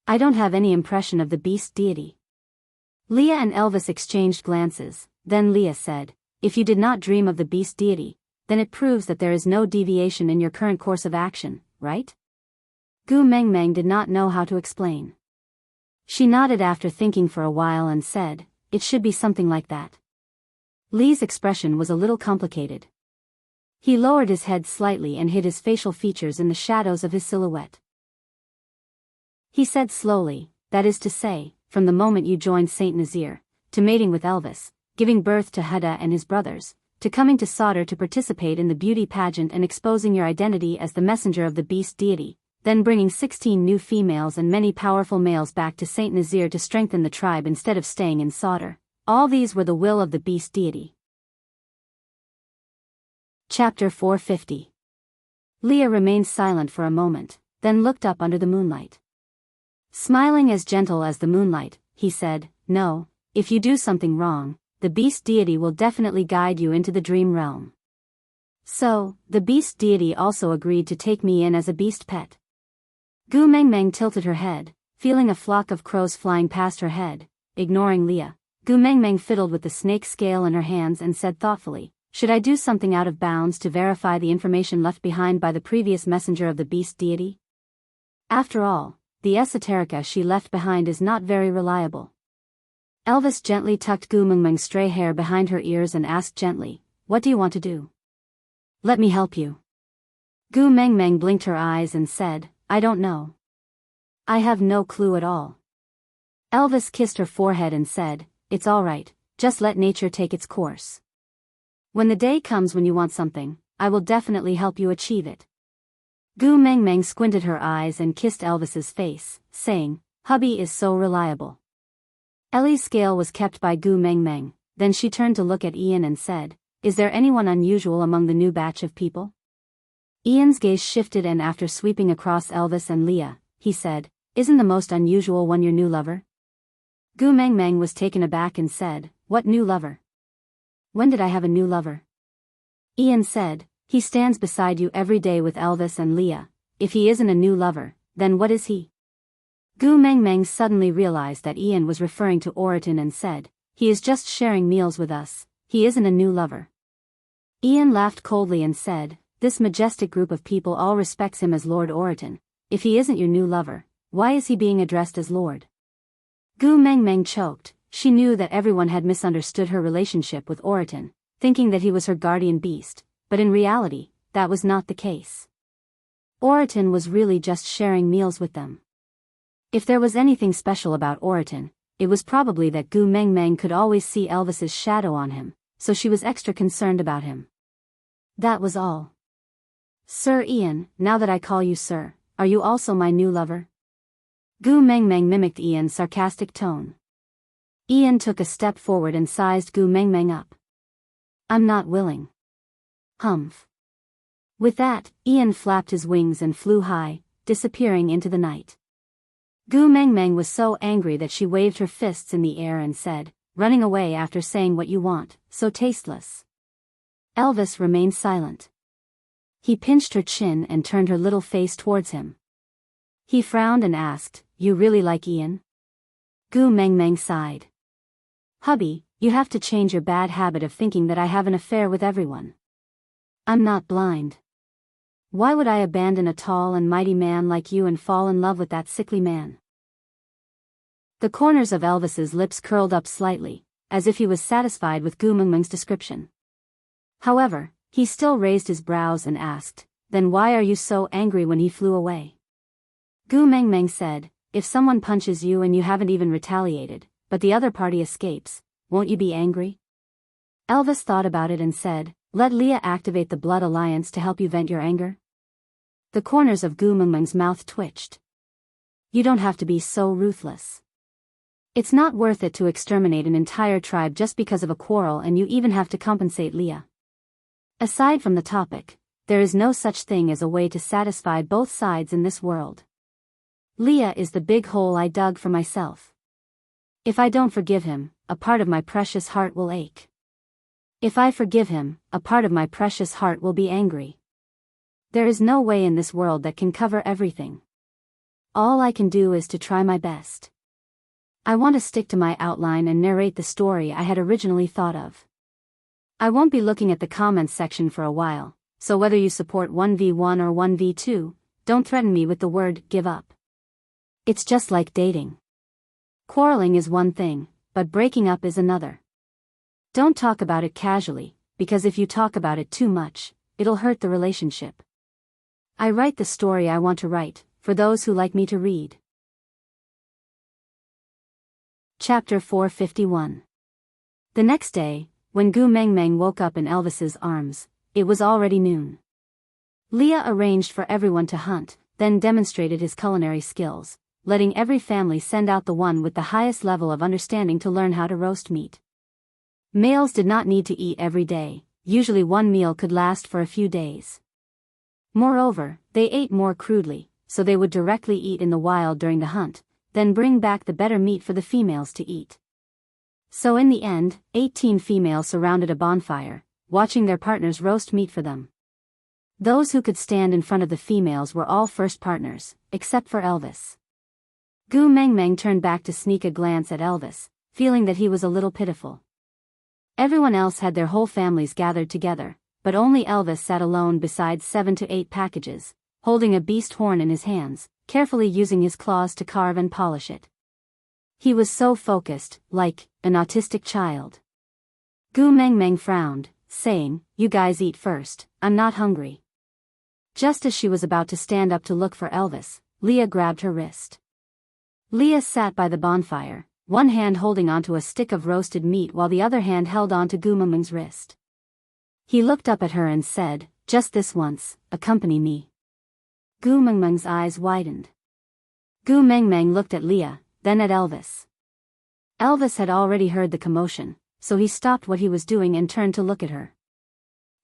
I don't have any impression of the beast deity. Leah and Elvis exchanged glances, then Leah said, if you did not dream of the beast deity, then it proves that there is no deviation in your current course of action, right? Gu Mengmeng did not know how to explain. She nodded after thinking for a while and said, it should be something like that. Lee's expression was a little complicated. He lowered his head slightly and hid his facial features in the shadows of his silhouette. He said slowly, that is to say, from the moment you joined Saint Nazir, to mating with Elvis, giving birth to Huda and his brothers, to coming to Sauter to participate in the beauty pageant and exposing your identity as the messenger of the beast deity, then bringing 16 new females and many powerful males back to Saint Nazir to strengthen the tribe instead of staying in Sauter, all these were the will of the beast deity. Chapter 450. Leah remained silent for a moment, then looked up under the moonlight. Smiling as gentle as the moonlight, he said, no, if you do something wrong, the beast deity will definitely guide you into the dream realm. So, the beast deity also agreed to take me in as a beast pet. Gu Mengmeng tilted her head, feeling a flock of crows flying past her head. Ignoring Leah, Gu Mengmeng fiddled with the snake scale in her hands and said thoughtfully, should I do something out of bounds to verify the information left behind by the previous messenger of the beast deity? After all, the esoterica she left behind is not very reliable. Elvis gently tucked Gu Mengmeng's stray hair behind her ears and asked gently, what do you want to do? Let me help you. Gu Mengmeng blinked her eyes and said, I don't know. I have no clue at all. Elvis kissed her forehead and said, it's all right, just let nature take its course. When the day comes when you want something, I will definitely help you achieve it. Gu Mengmeng squinted her eyes and kissed Elvis's face, saying, hubby is so reliable. Ellie's scale was kept by Gu Mengmeng, then she turned to look at Ian and said, is there anyone unusual among the new batch of people? Ian's gaze shifted and after sweeping across Elvis and Leah, he said, isn't the most unusual one your new lover? Gu Mengmeng was taken aback and said, what new lover? When did I have a new lover? Ian said, he stands beside you every day with Elvis and Leah. If he isn't a new lover, then what is he? Gu Mengmeng suddenly realized that Ian was referring to Oriton and said, he is just sharing meals with us, he isn't a new lover. Ian laughed coldly and said, this majestic group of people all respects him as Lord Oriton. If he isn't your new lover, why is he being addressed as Lord? Gu Mengmeng choked. She knew that everyone had misunderstood her relationship with Oriton, thinking that he was her guardian beast, but in reality, that was not the case. Oriton was really just sharing meals with them. If there was anything special about Oriton, it was probably that Gu Mengmeng could always see Elvis's shadow on him, so she was extra concerned about him. That was all. Sir Ian, now that I call you sir, are you also my new lover? Gu Mengmeng mimicked Ian's sarcastic tone. Ian took a step forward and sized Gu Mengmeng up. I'm not willing. Humph. With that, Ian flapped his wings and flew high, disappearing into the night. Gu Mengmeng was so angry that she waved her fists in the air and said, running away after saying what you want, so tasteless. Elvis remained silent. He pinched her chin and turned her little face towards him. He frowned and asked, you really like Ian? Gu Mengmeng sighed. Hubby, you have to change your bad habit of thinking that I have an affair with everyone. I'm not blind. Why would I abandon a tall and mighty man like you and fall in love with that sickly man? The corners of Elvis's lips curled up slightly, as if he was satisfied with Gu Mengmeng's description. However, he still raised his brows and asked, then why are you so angry when he flew away? Gu Mengmeng said, if someone punches you and you haven't even retaliated, but the other party escapes, won't you be angry? Elvis thought about it and said, let Leah activate the blood alliance to help you vent your anger. The corners of Gu Mengmeng's mouth twitched. You don't have to be so ruthless. It's not worth it to exterminate an entire tribe just because of a quarrel, and you even have to compensate Leah. Aside from the topic, there is no such thing as a way to satisfy both sides in this world. Leah is the big hole I dug for myself. If I don't forgive him, a part of my precious heart will ache. If I forgive him, a part of my precious heart will be angry. There is no way in this world that can cover everything. All I can do is to try my best. I want to stick to my outline and narrate the story I had originally thought of. I won't be looking at the comments section for a while, so whether you support 1v1 or 1v2, don't threaten me with the word give up. It's just like dating. Quarreling is one thing, but breaking up is another. Don't talk about it casually, because if you talk about it too much, it'll hurt the relationship. I write the story I want to write, for those who like me to read. Chapter 451. The next day, when Gu Mengmeng woke up in Elvis's arms, it was already noon. Leah arranged for everyone to hunt, then demonstrated his culinary skills, letting every family send out the one with the highest level of understanding to learn how to roast meat. Males did not need to eat every day, usually one meal could last for a few days. Moreover, they ate more crudely, so they would directly eat in the wild during the hunt, then bring back the better meat for the females to eat. So in the end, 18 females surrounded a bonfire, watching their partners roast meat for them. Those who could stand in front of the females were all first partners, except for Elvis. Gu Mengmeng turned back to sneak a glance at Elvis, feeling that he was a little pitiful. Everyone else had their whole families gathered together, but only Elvis sat alone beside 7 to 8 packages, holding a beast horn in his hands, carefully using his claws to carve and polish it. He was so focused, like an autistic child. Gu Mengmeng frowned, saying, "You guys eat first, I'm not hungry." Just as she was about to stand up to look for Elvis, Leah grabbed her wrist. Leah sat by the bonfire, one hand holding onto a stick of roasted meat while the other hand held onto Gu Mengmeng's wrist. He looked up at her and said, "Just this once, accompany me." Gu Mengmeng's eyes widened. Gu Mengmeng looked at Leah, then at Elvis. Elvis had already heard the commotion, so he stopped what he was doing and turned to look at her.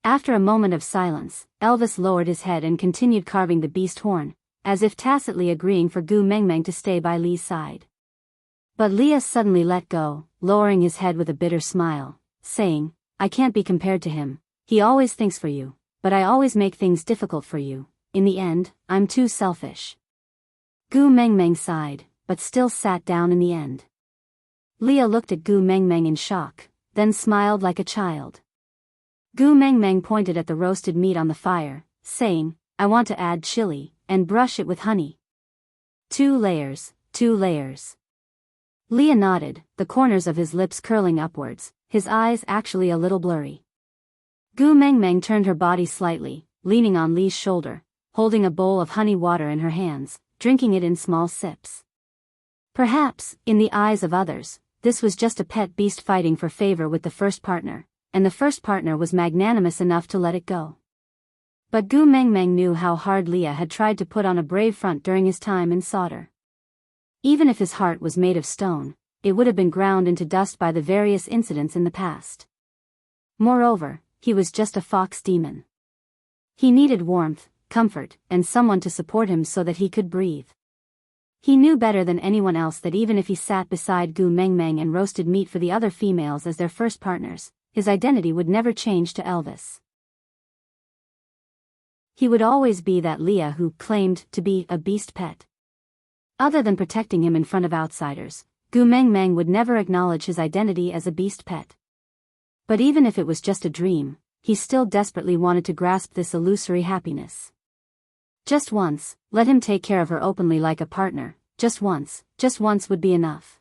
After a moment of silence, Elvis lowered his head and continued carving the beast horn, as if tacitly agreeing for Gu Mengmeng to stay by Lee's side. But Leah suddenly let go, lowering his head with a bitter smile, saying, "I can't be compared to him. He always thinks for you, but I always make things difficult for you. In the end, I'm too selfish." Gu Mengmeng sighed, but still sat down in the end. Leah looked at Gu Mengmeng in shock, then smiled like a child. Gu Mengmeng pointed at the roasted meat on the fire, saying, "I want to add chili, and brush it with honey. 2 layers, 2 layers. Leah nodded, the corners of his lips curling upwards, his eyes actually a little blurry. Gu Mengmeng turned her body slightly, leaning on Lee's shoulder, holding a bowl of honey water in her hands, drinking it in small sips. Perhaps, in the eyes of others, this was just a pet beast fighting for favor with the first partner, and the first partner was magnanimous enough to let it go. But Gu Mengmeng knew how hard Leah had tried to put on a brave front during his time in solder. Even if his heart was made of stone, it would have been ground into dust by the various incidents in the past. Moreover, he was just a fox demon. He needed warmth, comfort, and someone to support him so that he could breathe. He knew better than anyone else that even if he sat beside Gu Mengmeng and roasted meat for the other females as their first partners, his identity would never change to Elvis. He would always be that Leah who claimed to be a beast pet. Other than protecting him in front of outsiders, Gu Mengmeng would never acknowledge his identity as a beast pet. But even if it was just a dream, he still desperately wanted to grasp this illusory happiness. Just once, let him take care of her openly like a partner, just once would be enough.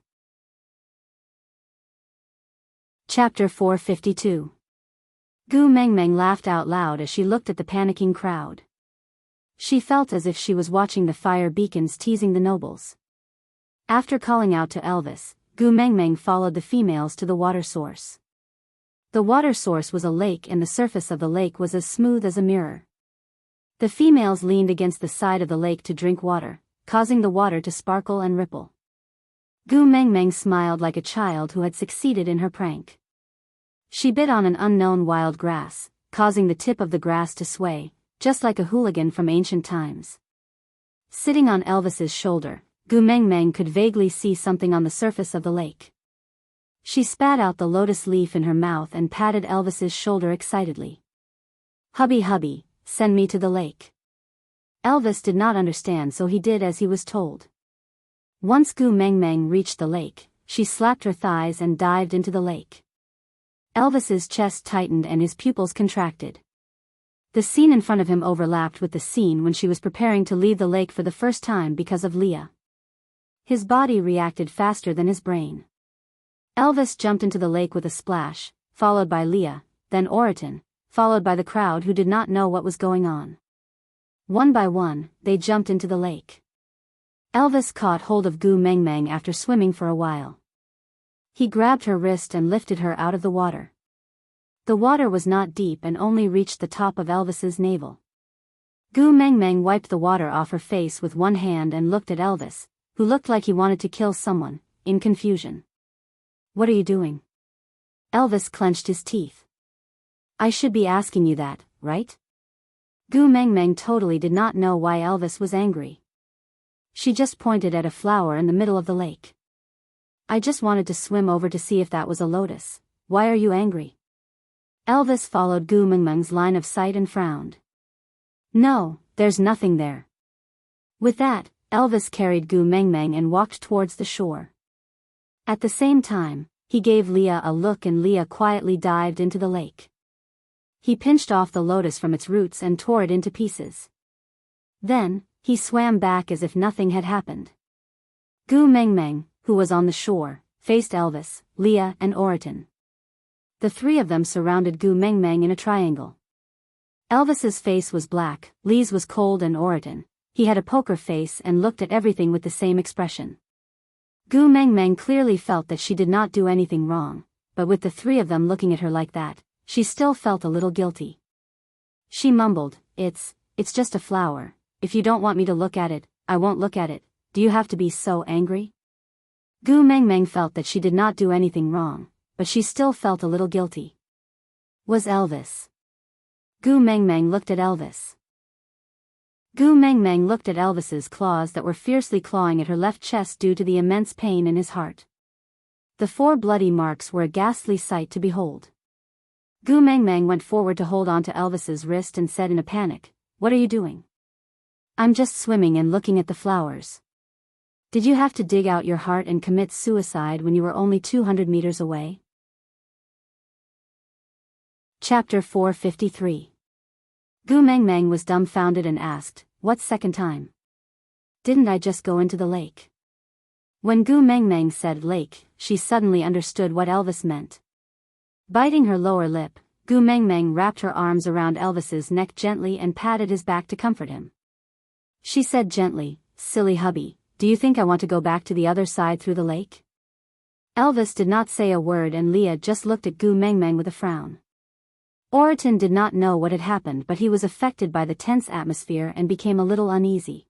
Chapter 452. Gu Mengmeng laughed out loud as she looked at the panicking crowd. She felt as if she was watching the fire beacons teasing the nobles. After calling out to Elvis, Gu Mengmeng followed the females to the water source. The water source was a lake and the surface of the lake was as smooth as a mirror. The females leaned against the side of the lake to drink water, causing the water to sparkle and ripple. Gu Mengmeng smiled like a child who had succeeded in her prank. She bit on an unknown wild grass, causing the tip of the grass to sway, just like a hooligan from ancient times. Sitting on Elvis's shoulder, Gu Mengmeng could vaguely see something on the surface of the lake. She spat out the lotus leaf in her mouth and patted Elvis's shoulder excitedly. Hubby, send me to the lake." Elvis did not understand, so he did as he was told. Once Gu Mengmeng reached the lake, she slapped her thighs and dived into the lake. Elvis's chest tightened and his pupils contracted. The scene in front of him overlapped with the scene when she was preparing to leave the lake for the first time because of Leah. His body reacted faster than his brain. Elvis jumped into the lake with a splash, followed by Leah, then Oriton, followed by the crowd who did not know what was going on. One by one, they jumped into the lake. Elvis caught hold of Gu Mengmeng after swimming for a while. He grabbed her wrist and lifted her out of the water. The water was not deep and only reached the top of Elvis's navel. Gu Mengmeng wiped the water off her face with one hand and looked at Elvis, who looked like he wanted to kill someone, in confusion. "What are you doing?" Elvis clenched his teeth. "I should be asking you that, right?" Gu Mengmeng totally did not know why Elvis was angry. She just pointed at a flower in the middle of the lake. "I just wanted to swim over to see if that was a lotus. Why are you angry?" Elvis followed Gu Mengmeng's line of sight and frowned. No, there's nothing there. With that, Elvis carried Gu Mengmeng and walked towards the shore. At the same time, he gave Leah a look and Leah quietly dived into the lake. He pinched off the lotus from its roots and tore it into pieces. Then, he swam back as if nothing had happened. Gu Mengmeng, who was on the shore, faced Elvis, Leah and Oriton. The three of them surrounded Gu Mengmeng in a triangle. Elvis's face was black, Lee's was cold and Oriton, he had a poker face and looked at everything with the same expression. Gu Mengmeng clearly felt that she did not do anything wrong, but with the three of them looking at her like that, she still felt a little guilty. She mumbled, It's just a flower. If you don't want me to look at it, I won't look at it. Do you have to be so angry? Gu Mengmeng felt that she did not do anything wrong, but she still felt a little guilty. Was Elvis? Gu Mengmeng looked at Elvis. Gu Mengmeng looked at Elvis's claws that were fiercely clawing at her left chest due to the immense pain in his heart. The 4 bloody marks were a ghastly sight to behold. Gu Mengmeng went forward to hold on to Elvis's wrist and said in a panic, What are you doing? I'm just swimming and looking at the flowers. Did you have to dig out your heart and commit suicide when you were only 200 meters away? Chapter 453. Gu Mengmeng was dumbfounded and asked, What second time? Didn't I just go into the lake? When Gu Mengmeng said lake, she suddenly understood what Elvis meant. Biting her lower lip, Gu Mengmeng wrapped her arms around Elvis's neck gently and patted his back to comfort him. She said gently, Silly hubby, do you think I want to go back to the other side through the lake? Elvis did not say a word and Leah just looked at Gu Mengmeng with a frown. Oriton did not know what had happened but he was affected by the tense atmosphere and became a little uneasy.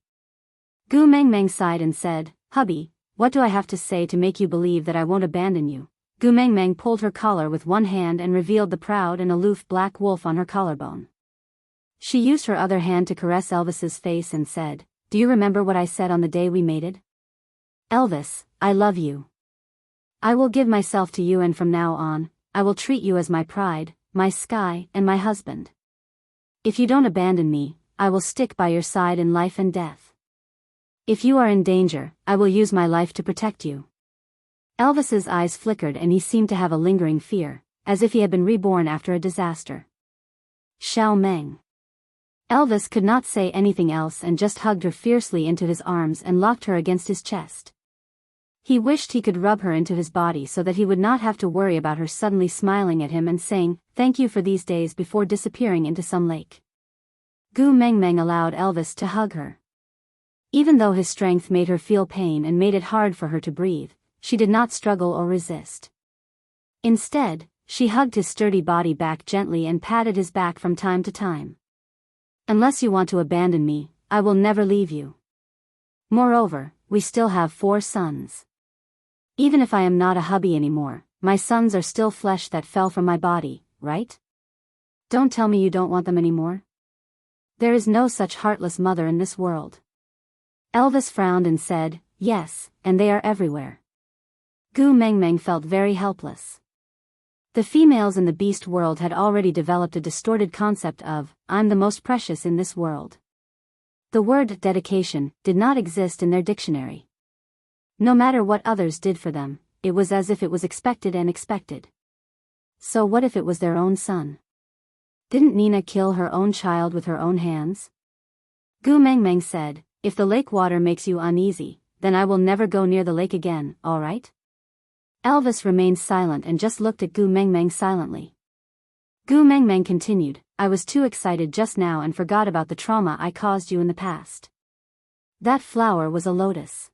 Gu Mengmeng sighed and said, Hubby, what do I have to say to make you believe that I won't abandon you? Gu Mengmeng pulled her collar with one hand and revealed the proud and aloof black wolf on her collarbone. She used her other hand to caress Elvis's face and said, Do you remember what I said on the day we mated? Elvis, I love you. I will give myself to you and from now on, I will treat you as my pride, my sky, and my husband. If you don't abandon me, I will stick by your side in life and death. If you are in danger, I will use my life to protect you. Elvis's eyes flickered and he seemed to have a lingering fear, as if he had been reborn after a disaster. Xiao Meng. Elvis could not say anything else and just hugged her fiercely into his arms and locked her against his chest. He wished he could rub her into his body so that he would not have to worry about her suddenly smiling at him and saying, Thank you for these days before disappearing into some lake. Gu Mengmeng allowed Elvis to hug her. Even though his strength made her feel pain and made it hard for her to breathe, she did not struggle or resist. Instead, she hugged his sturdy body back gently and patted his back from time to time. Unless you want to abandon me, I will never leave you. Moreover, we still have 4 sons. Even if I am not a hubby anymore, my sons are still flesh that fell from my body, right? Don't tell me you don't want them anymore. There is no such heartless mother in this world. Elvis frowned and said, Yes, and they are everywhere. Gu Mengmeng felt very helpless. The females in the beast world had already developed a distorted concept of, I'm the most precious in this world. The word dedication did not exist in their dictionary. No matter what others did for them, it was as if it was expected and expected. So what if it was their own son? Didn't Nina kill her own child with her own hands? Gu Mengmeng said, If the lake water makes you uneasy, then I will never go near the lake again, all right? Elvis remained silent and just looked at Gu Mengmeng silently. Gu Mengmeng continued, I was too excited just now and forgot about the trauma I caused you in the past. That flower was a lotus.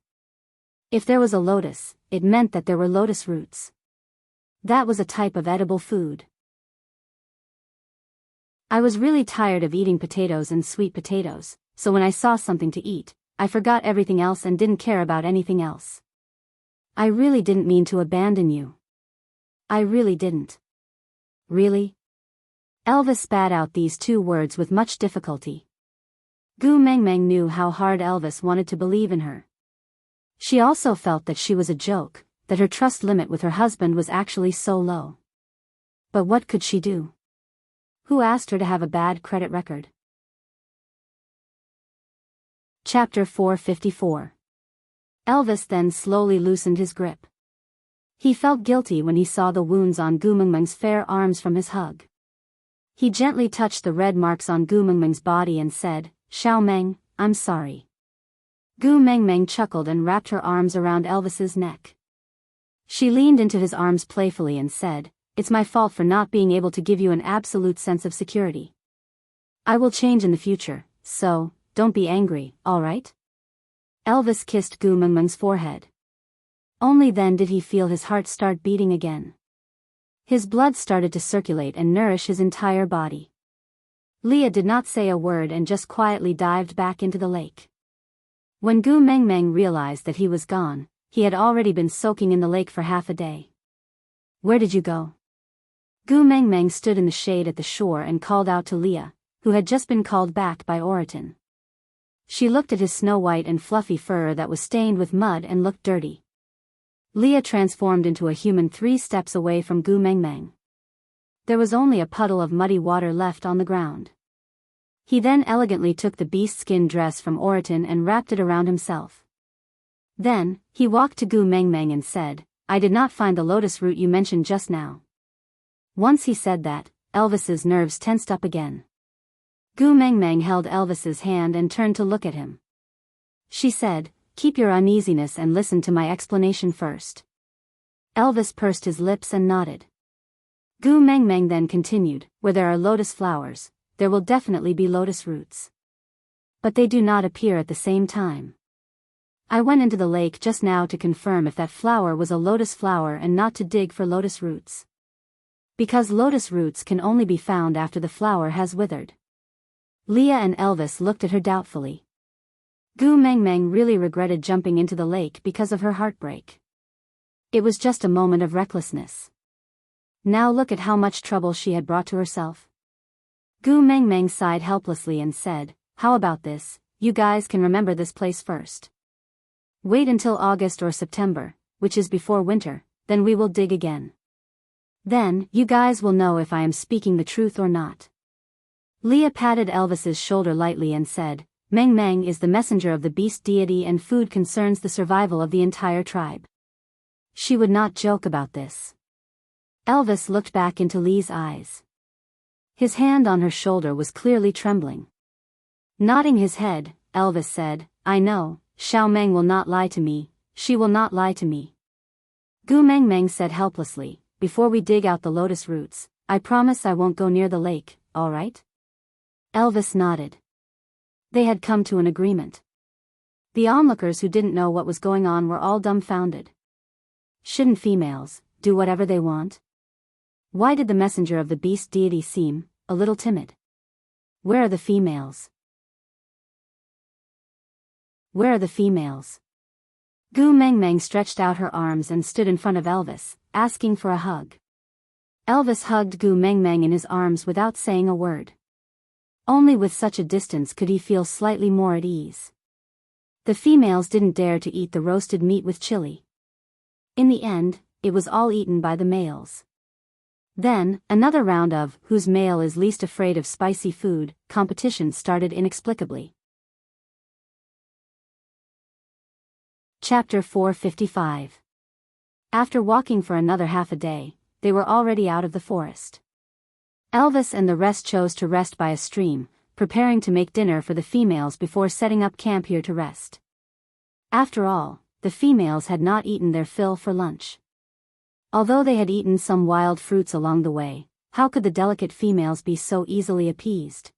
If there was a lotus, it meant that there were lotus roots. That was a type of edible food. I was really tired of eating potatoes and sweet potatoes, so when I saw something to eat, I forgot everything else and didn't care about anything else. I really didn't mean to abandon you. I really didn't. Really? Elvis spat out these 2 words with much difficulty. Gu Mengmeng knew how hard Elvis wanted to believe in her. She also felt that she was a joke, that her trust limit with her husband was actually so low. But what could she do? Who asked her to have a bad credit record? Chapter 454. Elvis then slowly loosened his grip. He felt guilty when he saw the wounds on Gu Mengmeng's fair arms from his hug. He gently touched the red marks on Gu Mengmeng's body and said, "Xiao Meng, I'm sorry." Gu Mengmeng chuckled and wrapped her arms around Elvis's neck. She leaned into his arms playfully and said, "It's my fault for not being able to give you an absolute sense of security. I will change in the future, so, don't be angry, alright?" Elvis kissed Gu Mengmeng's forehead. Only then did he feel his heart start beating again. His blood started to circulate and nourish his entire body. Leah did not say a word and just quietly dived back into the lake. When Gu Mengmeng realized that he was gone, he had already been soaking in the lake for half a day. "Where did you go?" Gu Mengmeng stood in the shade at the shore and called out to Leah, who had just been called back by Oriton. She looked at his snow-white and fluffy fur that was stained with mud and looked dirty. Leah transformed into a human 3 steps away from Gu Mengmeng. There was only a puddle of muddy water left on the ground. He then elegantly took the beast skin dress from Oriton and wrapped it around himself. Then, he walked to Gu Mengmeng and said, "I did not find the lotus root you mentioned just now." Once he said that, Elvis's nerves tensed up again. Gu Mengmeng held Elvis's hand and turned to look at him. She said, "Keep your uneasiness and listen to my explanation first." Elvis pursed his lips and nodded. Gu Mengmeng then continued, "Where there are lotus flowers, there will definitely be lotus roots. But they do not appear at the same time. I went into the lake just now to confirm if that flower was a lotus flower and not to dig for lotus roots. Because lotus roots can only be found after the flower has withered." Leah and Elvis looked at her doubtfully. Gu Mengmeng really regretted jumping into the lake because of her heartbreak. It was just a moment of recklessness. Now look at how much trouble she had brought to herself. Gu Mengmeng sighed helplessly and said, "How about this, you guys can remember this place first. Wait until August or September, which is before winter, then we will dig again. Then, you guys will know if I am speaking the truth or not." Leah patted Elvis's shoulder lightly and said, "Meng Meng is the messenger of the beast deity and food concerns the survival of the entire tribe. She would not joke about this." Elvis looked back into Lee's eyes. His hand on her shoulder was clearly trembling. Nodding his head, Elvis said, "I know, Xiao Meng will not lie to me, she will not lie to me." Gu Mengmeng said helplessly, "Before we dig out the lotus roots, I promise I won't go near the lake, alright?" Elvis nodded. They had come to an agreement. The onlookers who didn't know what was going on were all dumbfounded. Shouldn't females do whatever they want? Why did the messenger of the beast deity seem a little timid? Where are the females? Where are the females? Gu Mengmeng stretched out her arms and stood in front of Elvis, asking for a hug. Elvis hugged Gu Mengmeng in his arms without saying a word. Only with such a distance could he feel slightly more at ease. The females didn't dare to eat the roasted meat with chili. In the end, it was all eaten by the males. Then, another round of whose male is least afraid of spicy food competition started inexplicably. Chapter 455. After walking for another half a day, they were already out of the forest. Elvis and the rest chose to rest by a stream, preparing to make dinner for the females before setting up camp here to rest. After all, the females had not eaten their fill for lunch. Although they had eaten some wild fruits along the way, how could the delicate females be so easily appeased?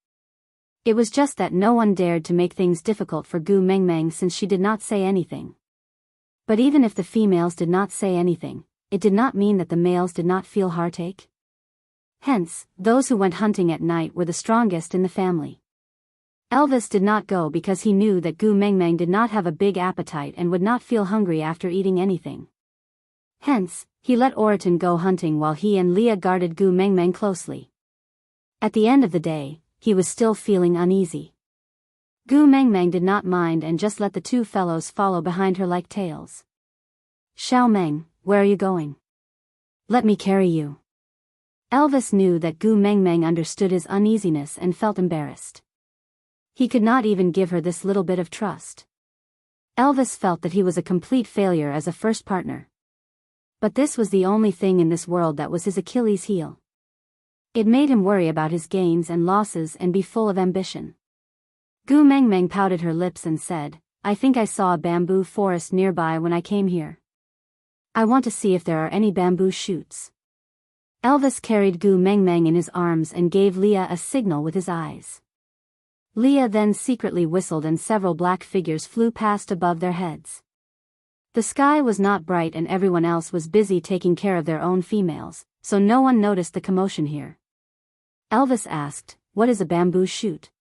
It was just that no one dared to make things difficult for Gu Mengmeng since she did not say anything. But even if the females did not say anything, it did not mean that the males did not feel heartache. Hence, those who went hunting at night were the strongest in the family. Elvis did not go because he knew that Gu Mengmeng did not have a big appetite and would not feel hungry after eating anything. Hence, he let Oriton go hunting while he and Leah guarded Gu Mengmeng closely. At the end of the day, he was still feeling uneasy. Gu Mengmeng did not mind and just let the two fellows follow behind her like tails. "Xiao Meng, where are you going?" "Let me carry you." Elvis knew that Gu Mengmeng understood his uneasiness and felt embarrassed. He could not even give her this little bit of trust. Elvis felt that he was a complete failure as a first partner. But this was the only thing in this world that was his Achilles heel. It made him worry about his gains and losses and be full of ambition. Gu Mengmeng pouted her lips and said, I think I saw a bamboo forest nearby when I came here. I want to see if there are any bamboo shoots. Elvis carried Gu Mengmeng in his arms and gave Leah a signal with his eyes. Leah then secretly whistled and several black figures flew past above their heads. The sky was not bright and everyone else was busy taking care of their own females, so no one noticed the commotion here. Elvis asked, what is a bamboo shoot?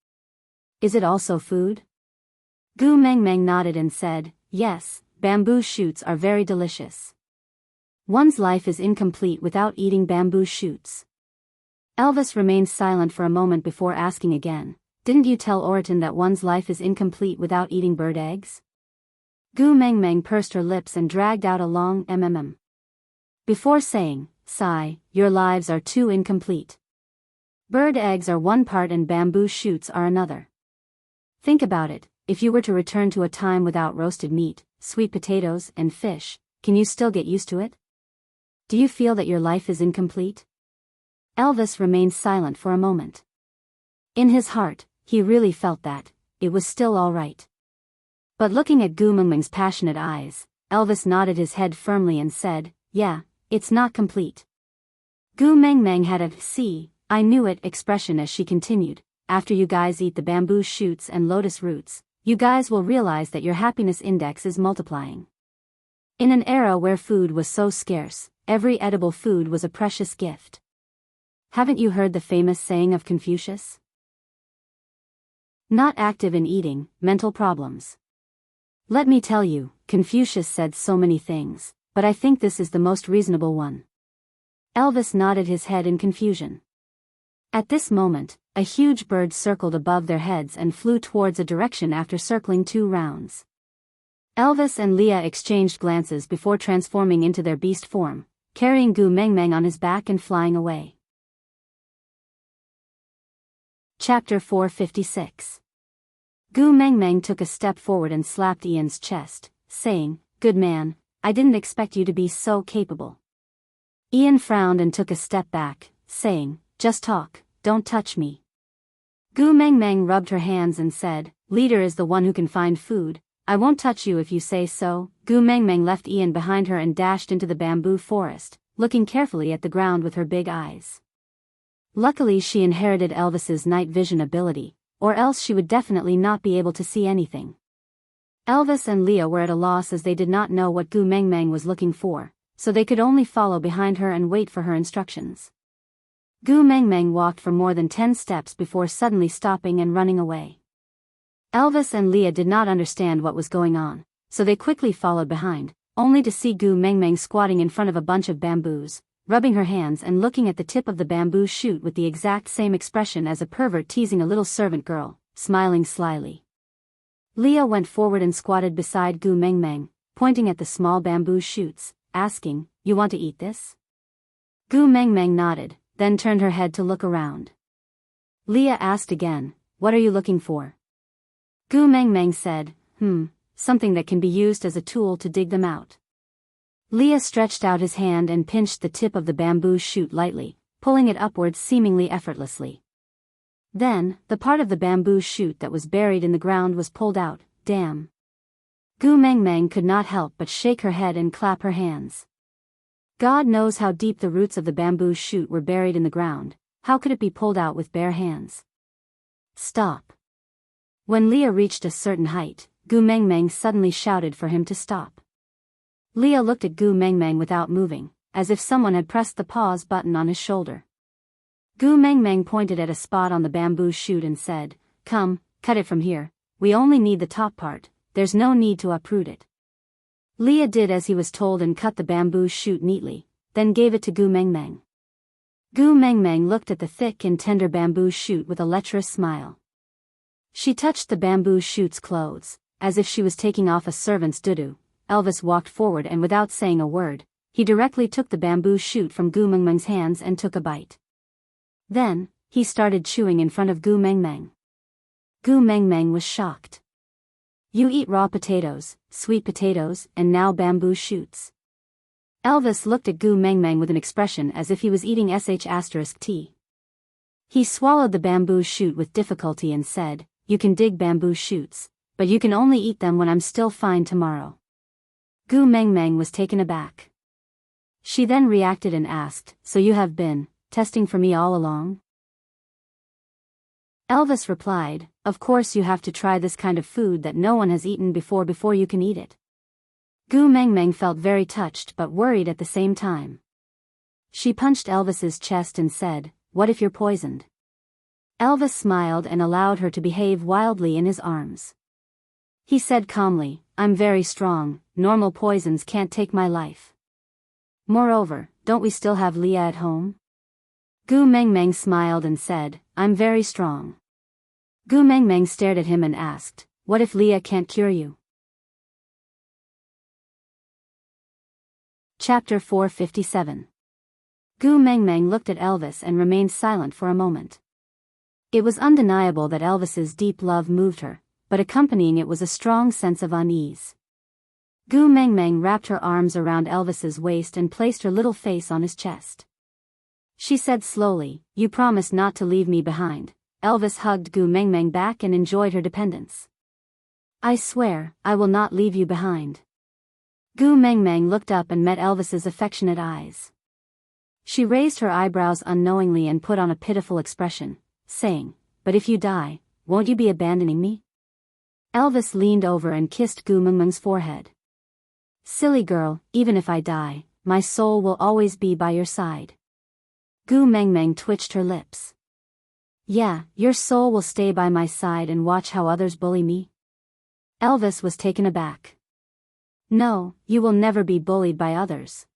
Is it also food? Gu Mengmeng nodded and said, yes, bamboo shoots are very delicious. One's life is incomplete without eating bamboo shoots. Elvis remained silent for a moment before asking again, didn't you tell Oriton that one's life is incomplete without eating bird eggs? Gu Mengmeng pursed her lips and dragged out a long before saying, sigh, your lives are too incomplete. Bird eggs are one part and bamboo shoots are another. Think about it, if you were to return to a time without roasted meat, sweet potatoes, and fish, can you still get used to it? Do you feel that your life is incomplete? Elvis remained silent for a moment. In his heart, he really felt that it was still all right. But looking at Gu Mengmeng's passionate eyes, Elvis nodded his head firmly and said, yeah, it's not complete. Gu Mengmeng had a see, I knew it expression as she continued, after you guys eat the bamboo shoots and lotus roots, you guys will realize that your happiness index is multiplying. In an era where food was so scarce, every edible food was a precious gift. Haven't you heard the famous saying of Confucius? Not active in eating, mental problems. Let me tell you, Confucius said so many things, but I think this is the most reasonable one. Elvis nodded his head in confusion. At this moment, a huge bird circled above their heads and flew towards a direction after circling 2 rounds. Elvis and Leah exchanged glances before transforming into their beast form, carrying Gu Mengmeng on his back and flying away. Chapter 456. Gu Mengmeng took a step forward and slapped Ian's chest, saying, good man, I didn't expect you to be so capable. Ian frowned and took a step back, saying, just talk, don't touch me. Gu Mengmeng rubbed her hands and said, leader is the one who can find food, I won't touch you if you say so. Gu Mengmeng left Ian behind her and dashed into the bamboo forest, looking carefully at the ground with her big eyes. Luckily she inherited Elvis's night vision ability, or else she would definitely not be able to see anything. Elvis and Leah were at a loss as they did not know what Gu Mengmeng was looking for, so they could only follow behind her and wait for her instructions. Gu Mengmeng walked for more than 10 steps before suddenly stopping and running away. Elvis and Leah did not understand what was going on, so they quickly followed behind, only to see Gu Mengmeng squatting in front of a bunch of bamboos, rubbing her hands and looking at the tip of the bamboo shoot with the exact same expression as a pervert teasing a little servant girl, smiling slyly. Leah went forward and squatted beside Gu Mengmeng, pointing at the small bamboo shoots, asking, you want to eat this? Gu Mengmeng nodded, then turned her head to look around. Leah asked again, what are you looking for? Gu Mengmeng said, something that can be used as a tool to dig them out. Leah stretched out his hand and pinched the tip of the bamboo shoot lightly, pulling it upwards seemingly effortlessly. Then, the part of the bamboo shoot that was buried in the ground was pulled out. Damn. Gu Mengmeng could not help but shake her head and clap her hands. God knows how deep the roots of the bamboo shoot were buried in the ground, how could it be pulled out with bare hands? Stop. When Leah reached a certain height, Gu Mengmeng suddenly shouted for him to stop. Leah looked at Gu Mengmeng without moving, as if someone had pressed the pause button on his shoulder. Gu Mengmeng pointed at a spot on the bamboo shoot and said, come, cut it from here, we only need the top part, there's no need to uproot it. Leah did as he was told and cut the bamboo shoot neatly, then gave it to Gu Mengmeng. Gu Mengmeng looked at the thick and tender bamboo shoot with a lecherous smile. She touched the bamboo shoot's clothes, as if she was taking off a servant's doo-doo. Elvis walked forward and without saying a word, he directly took the bamboo shoot from Gu Mengmeng's hands and took a bite. Then, he started chewing in front of Gu Mengmeng. Gu Mengmeng was shocked. You eat raw potatoes, sweet potatoes, and now bamboo shoots. Elvis looked at Gu Mengmeng with an expression as if he was eating **tea. He swallowed the bamboo shoot with difficulty and said, "You can dig bamboo shoots, but you can only eat them when I'm still fine tomorrow." Gu Mengmeng was taken aback. She then reacted and asked, "So you have been testing for me all along?" Elvis replied, "Of course you have to try this kind of food that no one has eaten before you can eat it." Gu Mengmeng felt very touched but worried at the same time. She punched Elvis's chest and said, "What if you're poisoned?" Elvis smiled and allowed her to behave wildly in his arms. He said calmly, "I'm very strong, normal poisons can't take my life. Moreover, don't we still have Leah at home?" Gu Mengmeng smiled and said, "I'm very strong." Gu Mengmeng stared at him and asked, "What if Leah can't cure you?" Chapter 457. Gu Mengmeng looked at Elvis and remained silent for a moment. It was undeniable that Elvis's deep love moved her, but accompanying it was a strong sense of unease. Gu Mengmeng wrapped her arms around Elvis's waist and placed her little face on his chest. She said slowly, "You promised not to leave me behind." Elvis hugged Gu Mengmeng back and enjoyed her dependence. "I swear, I will not leave you behind." Gu Mengmeng looked up and met Elvis's affectionate eyes. She raised her eyebrows unknowingly and put on a pitiful expression, saying, "But if you die, won't you be abandoning me?" Elvis leaned over and kissed Gu Mengmeng's forehead. "Silly girl, even if I die, my soul will always be by your side." Gu Mengmeng twitched her lips. "Yeah, your soul will stay by my side and watch how others bully me?" Elvis was taken aback. "No, you will never be bullied by others.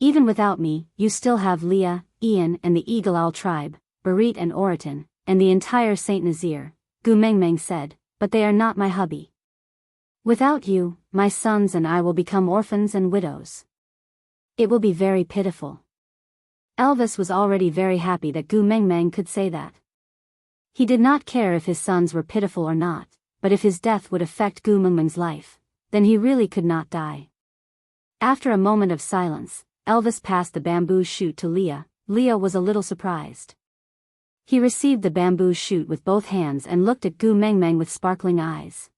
Even without me, you still have Leah, Ian and the Eagle Owl tribe, Barit and Oriton, and the entire Saint Nazir," Gu Mengmeng said, "but they are not my hubby. Without you, my sons and I will become orphans and widows. It will be very pitiful." Elvis was already very happy that Gu Mengmeng could say that. He did not care if his sons were pitiful or not, but if his death would affect Gu Mengmeng's life, then he really could not die. After a moment of silence, Elvis passed the bamboo shoot to Leah. Leah was a little surprised. He received the bamboo shoot with both hands and looked at Gu Mengmeng with sparkling eyes.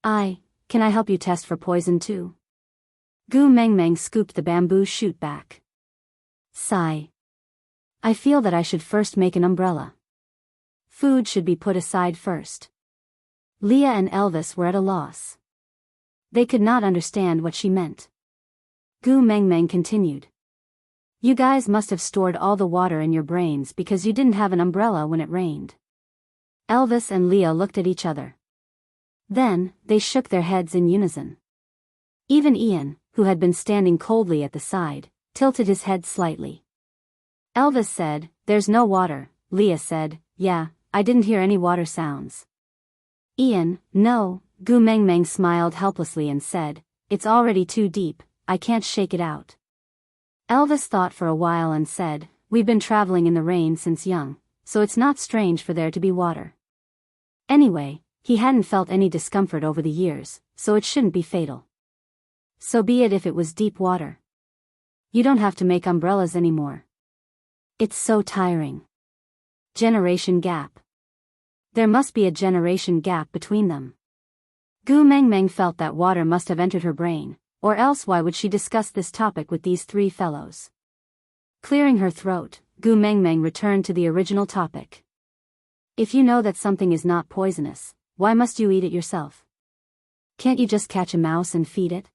Can I help you test for poison too?" Gu Mengmeng scooped the bamboo shoot back. Sigh. "I feel that I should first make an umbrella. Food should be put aside first." Leah and Elvis were at a loss. They could not understand what she meant. Gu Mengmeng continued. "You guys must have stored all the water in your brains because you didn't have an umbrella when it rained." Elvis and Leah looked at each other. Then, they shook their heads in unison. Even Ian, who had been standing coldly at the side, tilted his head slightly. Elvis said, "There's no water." Leah said, "Yeah, I didn't hear any water sounds." Ian, "No." Gu Mengmeng smiled helplessly and said, "It's already too deep, I can't shake it out." Elvis thought for a while and said, "We've been traveling in the rain since young, so it's not strange for there to be water. Anyway, he hadn't felt any discomfort over the years, so it shouldn't be fatal. So be it if it was deep water. You don't have to make umbrellas anymore. It's so tiring." Generation gap. There must be a generation gap between them. Gu Mengmeng felt that water must have entered her brain, or else why would she discuss this topic with these three fellows? Clearing her throat, Gu Mengmeng returned to the original topic. "If you know that something is not poisonous, why must you eat it yourself? Can't you just catch a mouse and feed it?"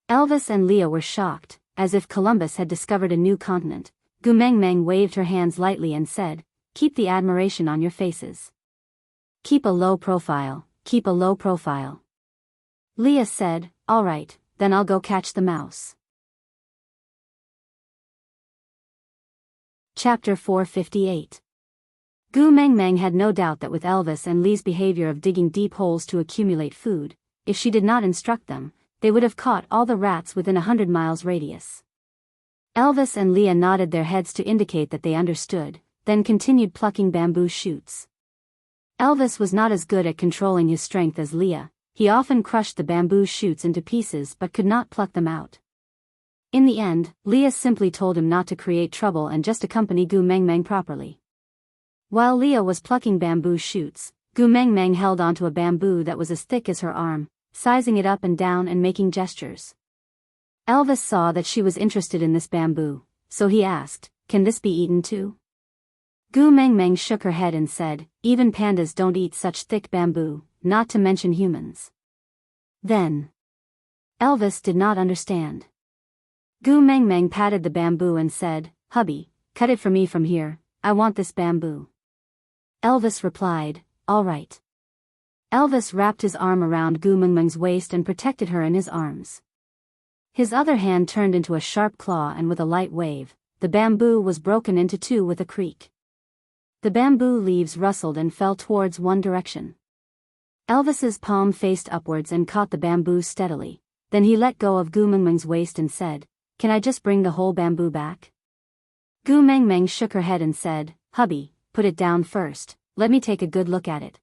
Elvis and Leah were shocked, as if Columbus had discovered a new continent. Gu Mengmeng waved her hands lightly and said, "Keep the admiration on your faces. Keep a low profile, keep a low profile." Leah said, "All right, then I'll go catch the mouse." Chapter 458. Gu Mengmeng had no doubt that with Elvis and Lee's behavior of digging deep holes to accumulate food, if she did not instruct them, they would have caught all the rats within 100 miles radius. Elvis and Leah nodded their heads to indicate that they understood. then continued plucking bamboo shoots. Elvis was not as good at controlling his strength as Leah. He often crushed the bamboo shoots into pieces but could not pluck them out. In the end, Leah simply told him not to create trouble and just accompany Gu Mengmeng properly. While Leah was plucking bamboo shoots, Gu Mengmeng held onto a bamboo that was as thick as her arm, sizing it up and down and making gestures. Elvis saw that she was interested in this bamboo, so he asked, "Can this be eaten too?" Gu Mengmeng shook her head and said, "Even pandas don't eat such thick bamboo, not to mention humans." Then Elvis did not understand. Gu Mengmeng patted the bamboo and said, "Hubby, cut it for me from here, I want this bamboo." Elvis replied, "All right." Elvis wrapped his arm around Gu Mengmeng's waist and protected her in his arms. His other hand turned into a sharp claw and with a light wave, the bamboo was broken into two with a creak. The bamboo leaves rustled and fell towards one direction. Elvis's palm faced upwards and caught the bamboo steadily. Then he let go of Gu Mengmeng's waist and said, "Can I just bring the whole bamboo back?" Gu Mengmeng shook her head and said, "Hubby, put it down first, let me take a good look at it."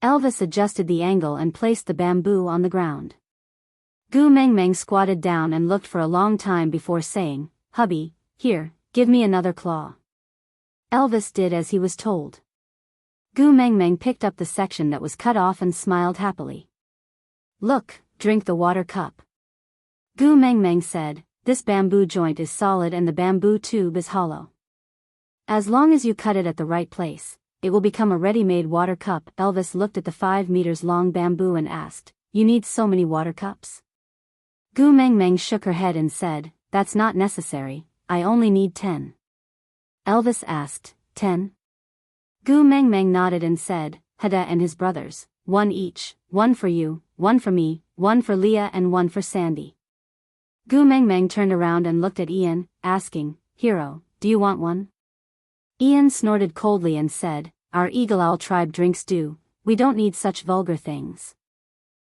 Elvis adjusted the angle and placed the bamboo on the ground. Gu Mengmeng squatted down and looked for a long time before saying, "Hubby, here, give me another claw." Elvis did as he was told. Gu Mengmeng picked up the section that was cut off and smiled happily. "Look, drink the water cup." Gu Mengmeng said, "This bamboo joint is solid and the bamboo tube is hollow. As long as you cut it at the right place, it will become a ready-made water cup." Elvis looked at the 5 meters long bamboo and asked, "You need so many water cups?" Gu Mengmeng shook her head and said, "That's not necessary, I only need 10. Elvis asked, 10? Gu Mengmeng nodded and said, "Hada and his brothers, 1 each, 1 for you, 1 for me, 1 for Leah and 1 for Sandy." Gu Mengmeng turned around and looked at Ian, asking, "Hero, do you want one?" Ian snorted coldly and said, "Our Eagle Owl tribe drinks dew, we don't need such vulgar things."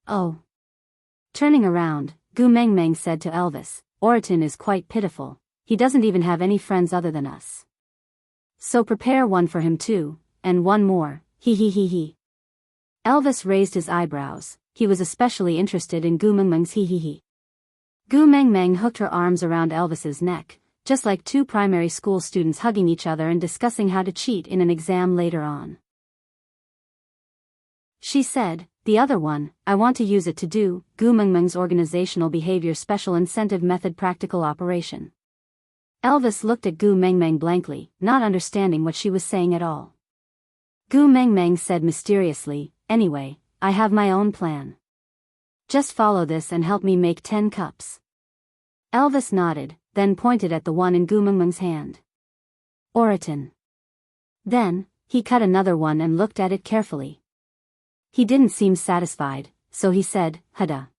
"Oh." Turning around, Gu Mengmeng said to Elvis, "Oriton is quite pitiful, he doesn't even have any friends other than us. So prepare one for him too, and one more, he. Elvis raised his eyebrows, he was especially interested in Gu Mengmeng's he. Gu Mengmeng hooked her arms around Elvis's neck, just like 2 primary school students hugging each other and discussing how to cheat in an exam later on. She said, "The other one, I want to use it to do Gu Mengmeng's organizational behavior special incentive method practical operation." Elvis looked at Gu Mengmeng blankly, not understanding what she was saying at all. Gu Mengmeng said mysteriously, "Anyway, I have my own plan. Just follow this and help me make 10 cups." Elvis nodded, then pointed at the one in Gu Mengmeng's hand. "Oriton." Then, he cut another one and looked at it carefully. He didn't seem satisfied, so he said, "Hada."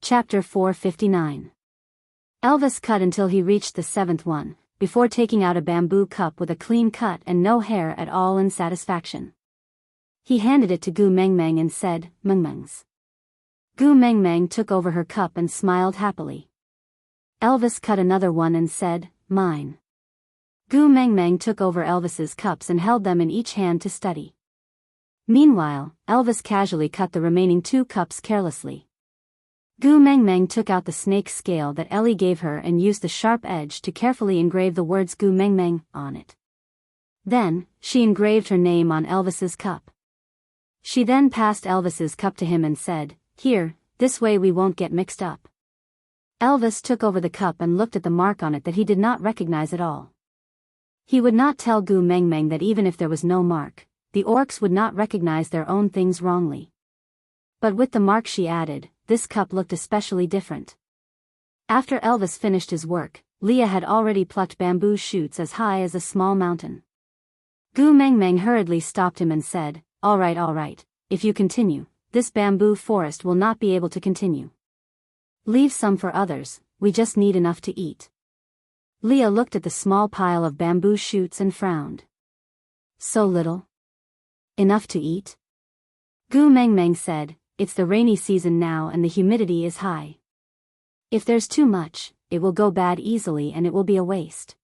Chapter 459. Elvis cut until he reached the 7th one, before taking out a bamboo cup with a clean cut and no hair at all in satisfaction. He handed it to Gu Mengmeng and said, "Mengmeng's." Gu Mengmeng took over her cup and smiled happily. Elvis cut another one and said, "Mine." Gu Mengmeng took over Elvis's cups and held them in each hand to study. Meanwhile, Elvis casually cut the remaining 2 cups carelessly. Gu Mengmeng took out the snake scale that Ellie gave her and used the sharp edge to carefully engrave the words Gu Mengmeng on it. Then, she engraved her name on Elvis's cup. She then passed Elvis's cup to him and said, "Here, this way we won't get mixed up." Elvis took over the cup and looked at the mark on it that he did not recognize at all. He would not tell Gu Mengmeng that even if there was no mark, the orcs would not recognize their own things wrongly. But with the mark she added, this cup looked especially different. After Elvis finished his work, Leah had already plucked bamboo shoots as high as a small mountain. Gu Mengmeng hurriedly stopped him and said, all right, if you continue, this bamboo forest will not be able to continue. Leave some for others, we just need enough to eat." Leah looked at the small pile of bamboo shoots and frowned. "So little? Enough to eat?" Gu Mengmeng said, "It's the rainy season now and the humidity is high. If there's too much, it will go bad easily and it will be a waste.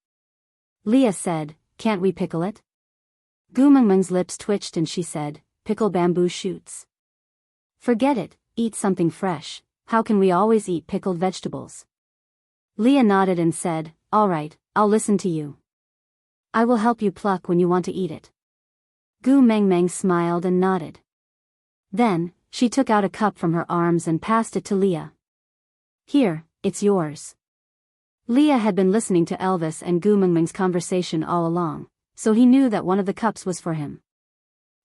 Leah said, can't we pickle it? Gu Mengmeng's lips twitched and she said, pickle bamboo shoots. Forget it, eat something fresh. How can we always eat pickled vegetables? Leah nodded and said, all right, I'll listen to you. I will help you pluck when you want to eat it. Gu Mengmeng smiled and nodded. Then, she took out a cup from her arms and passed it to Leah. Here, it's yours. Leah had been listening to Elvis and Gu Mengmeng's conversation all along, so he knew that one of the cups was for him.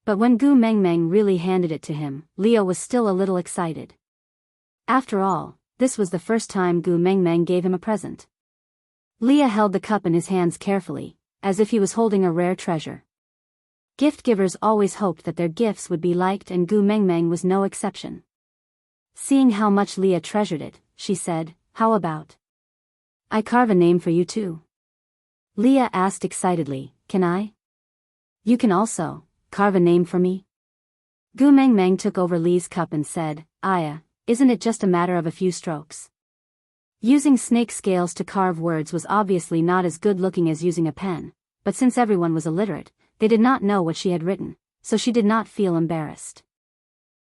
But when Gu Mengmeng really handed it to him, Leah was still a little excited. After all, this was the first time Gu Mengmeng gave him a present. Leah held the cup in his hands carefully, as if he was holding a rare treasure. Gift givers always hoped that their gifts would be liked, and Gu Mengmeng was no exception. Seeing how much Leah treasured it, she said, how about I carve a name for you too? Leah asked excitedly, can I? You can also carve a name for me? Gu Mengmeng took over Lee's cup and said, Aya, isn't it just a matter of a few strokes? Using snake scales to carve words was obviously not as good looking as using a pen, but since everyone was illiterate, they did not know what she had written, so she did not feel embarrassed.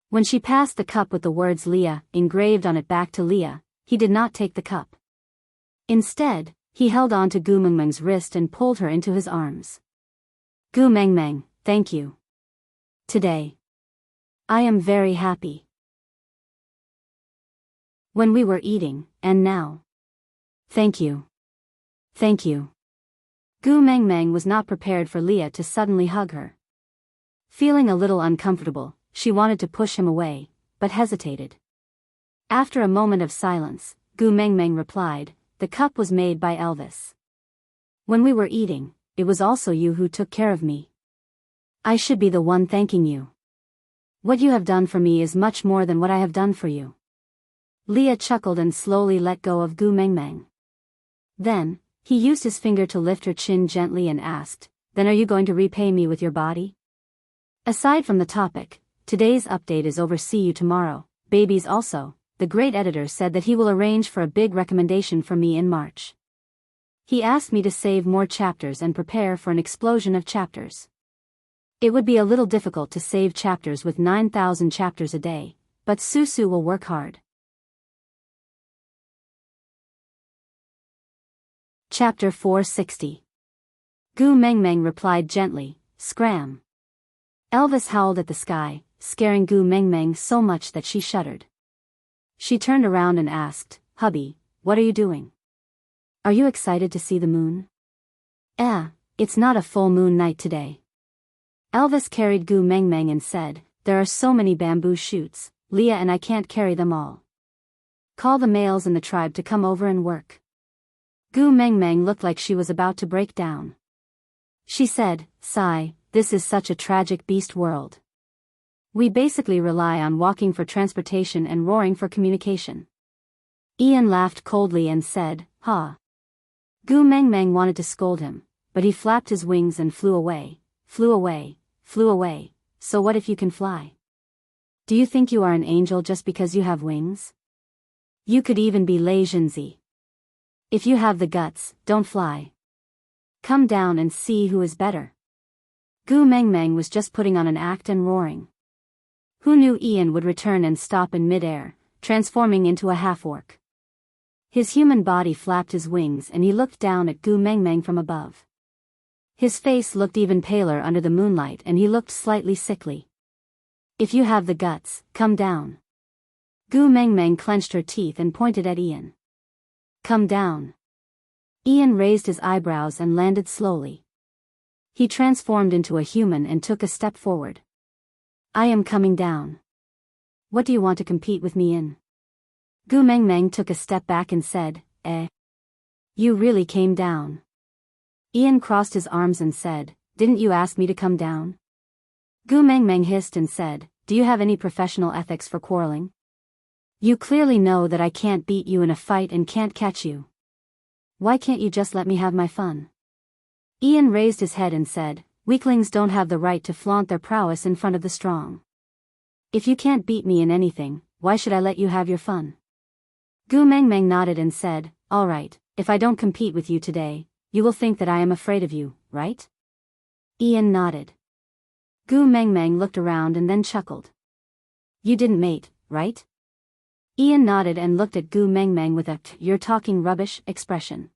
When she passed the cup with the words Leah engraved on it back to Leah, he did not take the cup. Instead, he held on to Gu Mengmeng's wrist and pulled her into his arms. Gu Mengmeng, thank you. Today, I am very happy. When we were eating, and now. Thank you. Thank you. Gu Mengmeng was not prepared for Leah to suddenly hug her. Feeling a little uncomfortable, she wanted to push him away, but hesitated. After a moment of silence, Gu Mengmeng replied, the cup was made by Elvis. When we were eating, it was also you who took care of me. I should be the one thanking you. What you have done for me is much more than what I have done for you. Leah chuckled and slowly let go of Gu Mengmeng. Then, he used his finger to lift her chin gently and asked, then are you going to repay me with your body? Aside from the topic, today's update is over. See you tomorrow, babies. Also, the great editor said that he will arrange for a big recommendation for me in March. He asked me to save more chapters and prepare for an explosion of chapters. It would be a little difficult to save chapters with 9,000 chapters a day, but Susu will work hard. Chapter 460. Gu Mengmeng replied gently, scram. Elvis howled at the sky, scaring Gu Mengmeng so much that she shuddered. She turned around and asked, hubby, what are you doing? Are you excited to see the moon? It's not a full moon night today. Elvis carried Gu Mengmeng and said, there are so many bamboo shoots, Leah and I can't carry them all. Call the males in the tribe to come over and work. Gu Mengmeng looked like she was about to break down. She said, sigh, this is such a tragic beast world. We basically rely on walking for transportation and roaring for communication. Ian laughed coldly and said, ha. Gu Mengmeng wanted to scold him, but he flapped his wings and flew away, flew away, flew away. So what if you can fly? Do you think you are an angel just because you have wings? You could even be Lei Jinzi. If you have the guts, don't fly. Come down and see who is better. Gu Mengmeng was just putting on an act and roaring. Who knew Ian would return and stop in mid-air, transforming into a half-orc. His human body flapped his wings and he looked down at Gu Mengmeng from above. His face looked even paler under the moonlight and he looked slightly sickly. If you have the guts, come down. Gu Mengmeng clenched her teeth and pointed at Ian. Come down. Ian raised his eyebrows and landed slowly. He transformed into a human and took a step forward. I am coming down. What do you want to compete with me in? Gu Mengmeng took a step back and said, You really came down. Ian crossed his arms and said, didn't you ask me to come down? Gu Mengmeng hissed and said, do you have any professional ethics for quarreling? You clearly know that I can't beat you in a fight and can't catch you. Why can't you just let me have my fun? Ian raised his head and said, weaklings don't have the right to flaunt their prowess in front of the strong. If you can't beat me in anything, why should I let you have your fun? Gu Mengmeng nodded and said, "All right, if I don't compete with you today, you will think that I am afraid of you, right?" Ian nodded. Gu Mengmeng looked around and then chuckled. "You didn't mate, right?" Ian nodded and looked at Gu Mengmeng with a "you're talking rubbish" expression.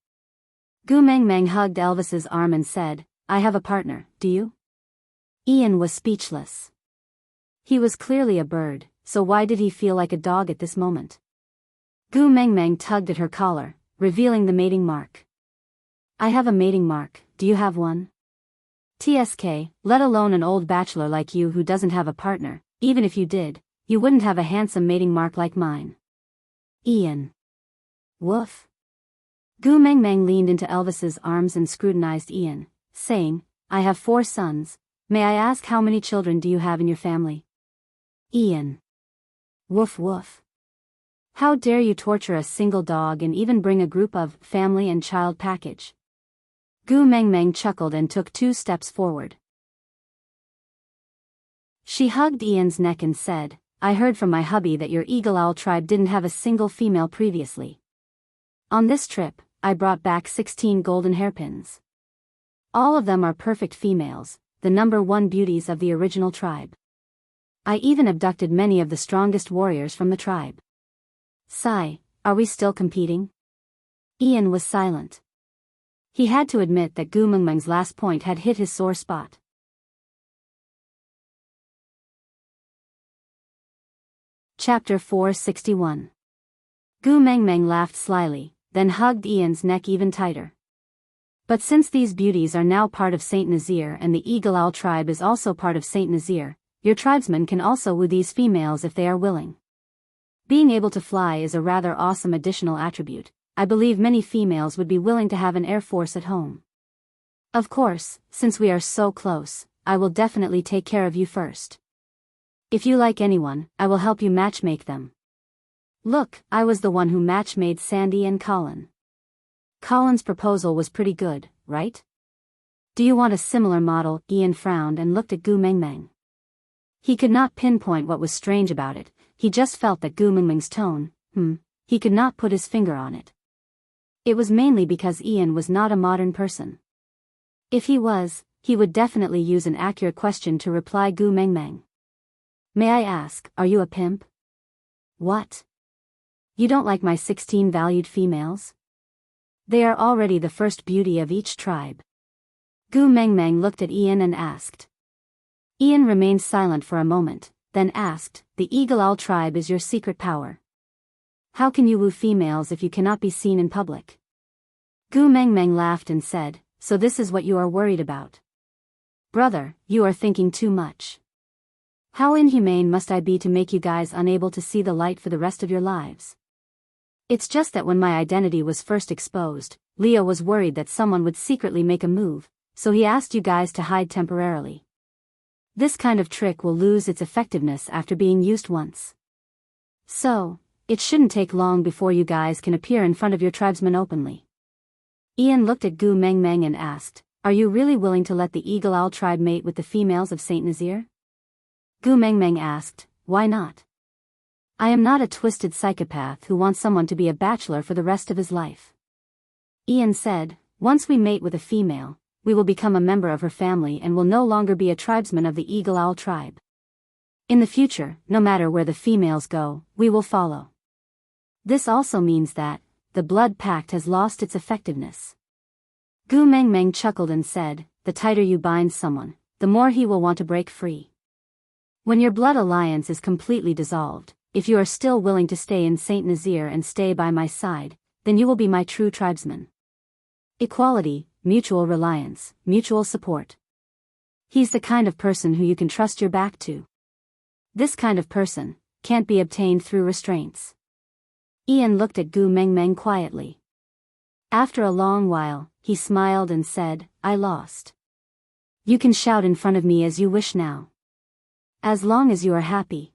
Gu Mengmeng hugged Elvis's arm and said, "I have a partner, do you?" Ian was speechless. He was clearly a bird, so why did he feel like a dog at this moment? Gu Mengmeng tugged at her collar, revealing the mating mark. "I have a mating mark, do you have one?" "TSK, let alone an old bachelor like you who doesn't have a partner, even if you did, you wouldn't have a handsome mating mark like mine." Ian. Woof. Gu Mengmeng leaned into Elvis's arms and scrutinized Ian, saying, "I have 4 sons, may I ask how many children do you have in your family?" Ian. Woof woof. "How dare you torture a single dog and even bring a group of family and child package?" Gu Mengmeng chuckled and took 2 steps forward. She hugged Ian's neck and said, "I heard from my hubby that your Eagle Owl tribe didn't have a single female previously. On this trip, I brought back 16 golden hairpins. All of them are perfect females, the #1 beauties of the original tribe. I even abducted many of the strongest warriors from the tribe." Sigh, are we still competing? Ian was silent. He had to admit that Gu Mengmeng's last point had hit his sore spot. Chapter 461. Gu Mengmeng laughed slyly, then hugged Ian's neck even tighter. "But since these beauties are now part of Saint Nazir and the Eagle Owl tribe is also part of Saint Nazir, your tribesmen can also woo these females if they are willing. Being able to fly is a rather awesome additional attribute. I believe many females would be willing to have an air force at home. Of course, since we are so close, I will definitely take care of you first. If you like anyone, I will help you matchmake them. Look, I was the one who matchmade Sandy and Colin. Colin's proposal was pretty good, right? Do you want a similar model?" Ian frowned and looked at Gu Mengmeng. He could not pinpoint what was strange about it, he just felt that Gu Mengmeng's tone, he could not put his finger on it. It was mainly because Ian was not a modern person. If he was, he would definitely use an accurate question to reply Gu Mengmeng. "May I ask, are you a pimp?" "What? You don't like my 16 valued females? They are already the first beauty of each tribe." Gu Mengmeng looked at Ian and asked. Ian remained silent for a moment, then asked, "The Eagle Owl tribe is your secret power. How can you woo females if you cannot be seen in public?" Gu Mengmeng laughed and said, "So this is what you are worried about? Brother, you are thinking too much. How inhumane must I be to make you guys unable to see the light for the rest of your lives? It's just that when my identity was first exposed, Leo was worried that someone would secretly make a move, so he asked you guys to hide temporarily. This kind of trick will lose its effectiveness after being used once. So, it shouldn't take long before you guys can appear in front of your tribesmen openly." Ian looked at Gu Mengmeng and asked, "Are you really willing to let the Eagle Owl tribe mate with the females of Saint Nazir?" Gu Mengmeng asked, "Why not? I am not a twisted psychopath who wants someone to be a bachelor for the rest of his life." Ian said, "Once we mate with a female, we will become a member of her family and will no longer be a tribesman of the Eagle Owl tribe. In the future, no matter where the females go, we will follow. This also means that the blood pact has lost its effectiveness." Gu Mengmeng chuckled and said, "The tighter you bind someone, the more he will want to break free. When your blood alliance is completely dissolved, if you are still willing to stay in Saint Nazir and stay by my side, then you will be my true tribesman. Equality, mutual reliance, mutual support. He's the kind of person who you can trust your back to. This kind of person can't be obtained through restraints." Ian looked at Gu Mengmeng quietly. After a long while, he smiled and said, "I lost. You can shout in front of me as you wish now. As long as you are happy."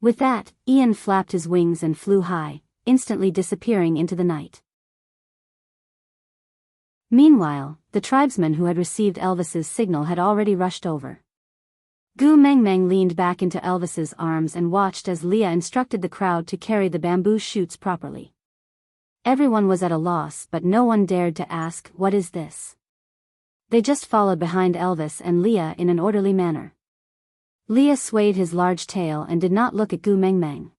With that, Ian flapped his wings and flew high, instantly disappearing into the night. Meanwhile, the tribesmen who had received Elvis's signal had already rushed over. Gu Mengmeng leaned back into Elvis's arms and watched as Leah instructed the crowd to carry the bamboo shoots properly. Everyone was at a loss, but no one dared to ask, "What is this?" They just followed behind Elvis and Leah in an orderly manner. Leah swayed his large tail and did not look at Gu Mengmeng.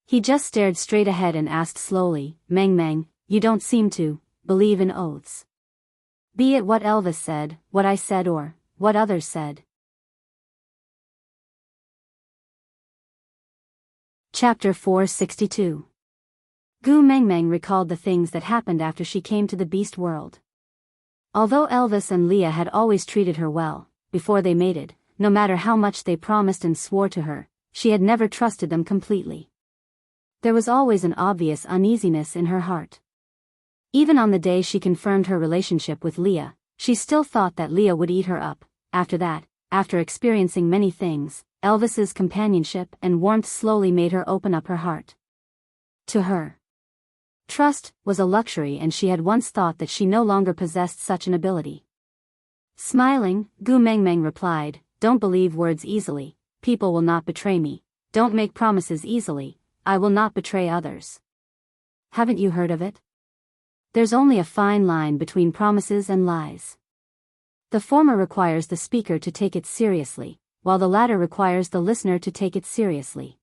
He just stared straight ahead and asked slowly, "Mengmeng, you don't seem to believe in oaths. Be it what Elvis said, what I said, or what others said." Chapter 462. Gu Mengmeng recalled the things that happened after she came to the beast world. Although Elvis and Leah had always treated her well, before they mated, no matter how much they promised and swore to her, she had never trusted them completely. There was always an obvious uneasiness in her heart. Even on the day she confirmed her relationship with Leah, she still thought that Leah would eat her up. After that, after experiencing many things, Elvis's companionship and warmth slowly made her open up her heart to her. Trust was a luxury, and she had once thought that she no longer possessed such an ability. Smiling, Gu Mengmeng replied, "Don't believe words easily. People will not betray me. Don't make promises easily. I will not betray others." Haven't you heard of it? There's only a fine line between promises and lies. The former requires the speaker to take it seriously, while the latter requires the listener to take it seriously.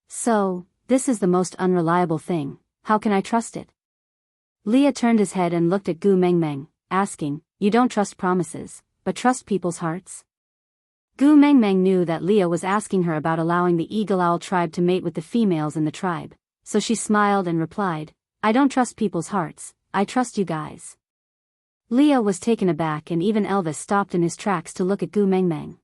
So, this is the most unreliable thing. How can I trust it? Leah turned his head and looked at Gu Mengmeng, asking, "You don't trust promises, but trust people's hearts?" Gu Mengmeng knew that Leah was asking her about allowing the Eagle Owl tribe to mate with the females in the tribe, so she smiled and replied, "I don't trust people's hearts, I trust you guys." Leah was taken aback, and even Elvis stopped in his tracks to look at Gu Mengmeng.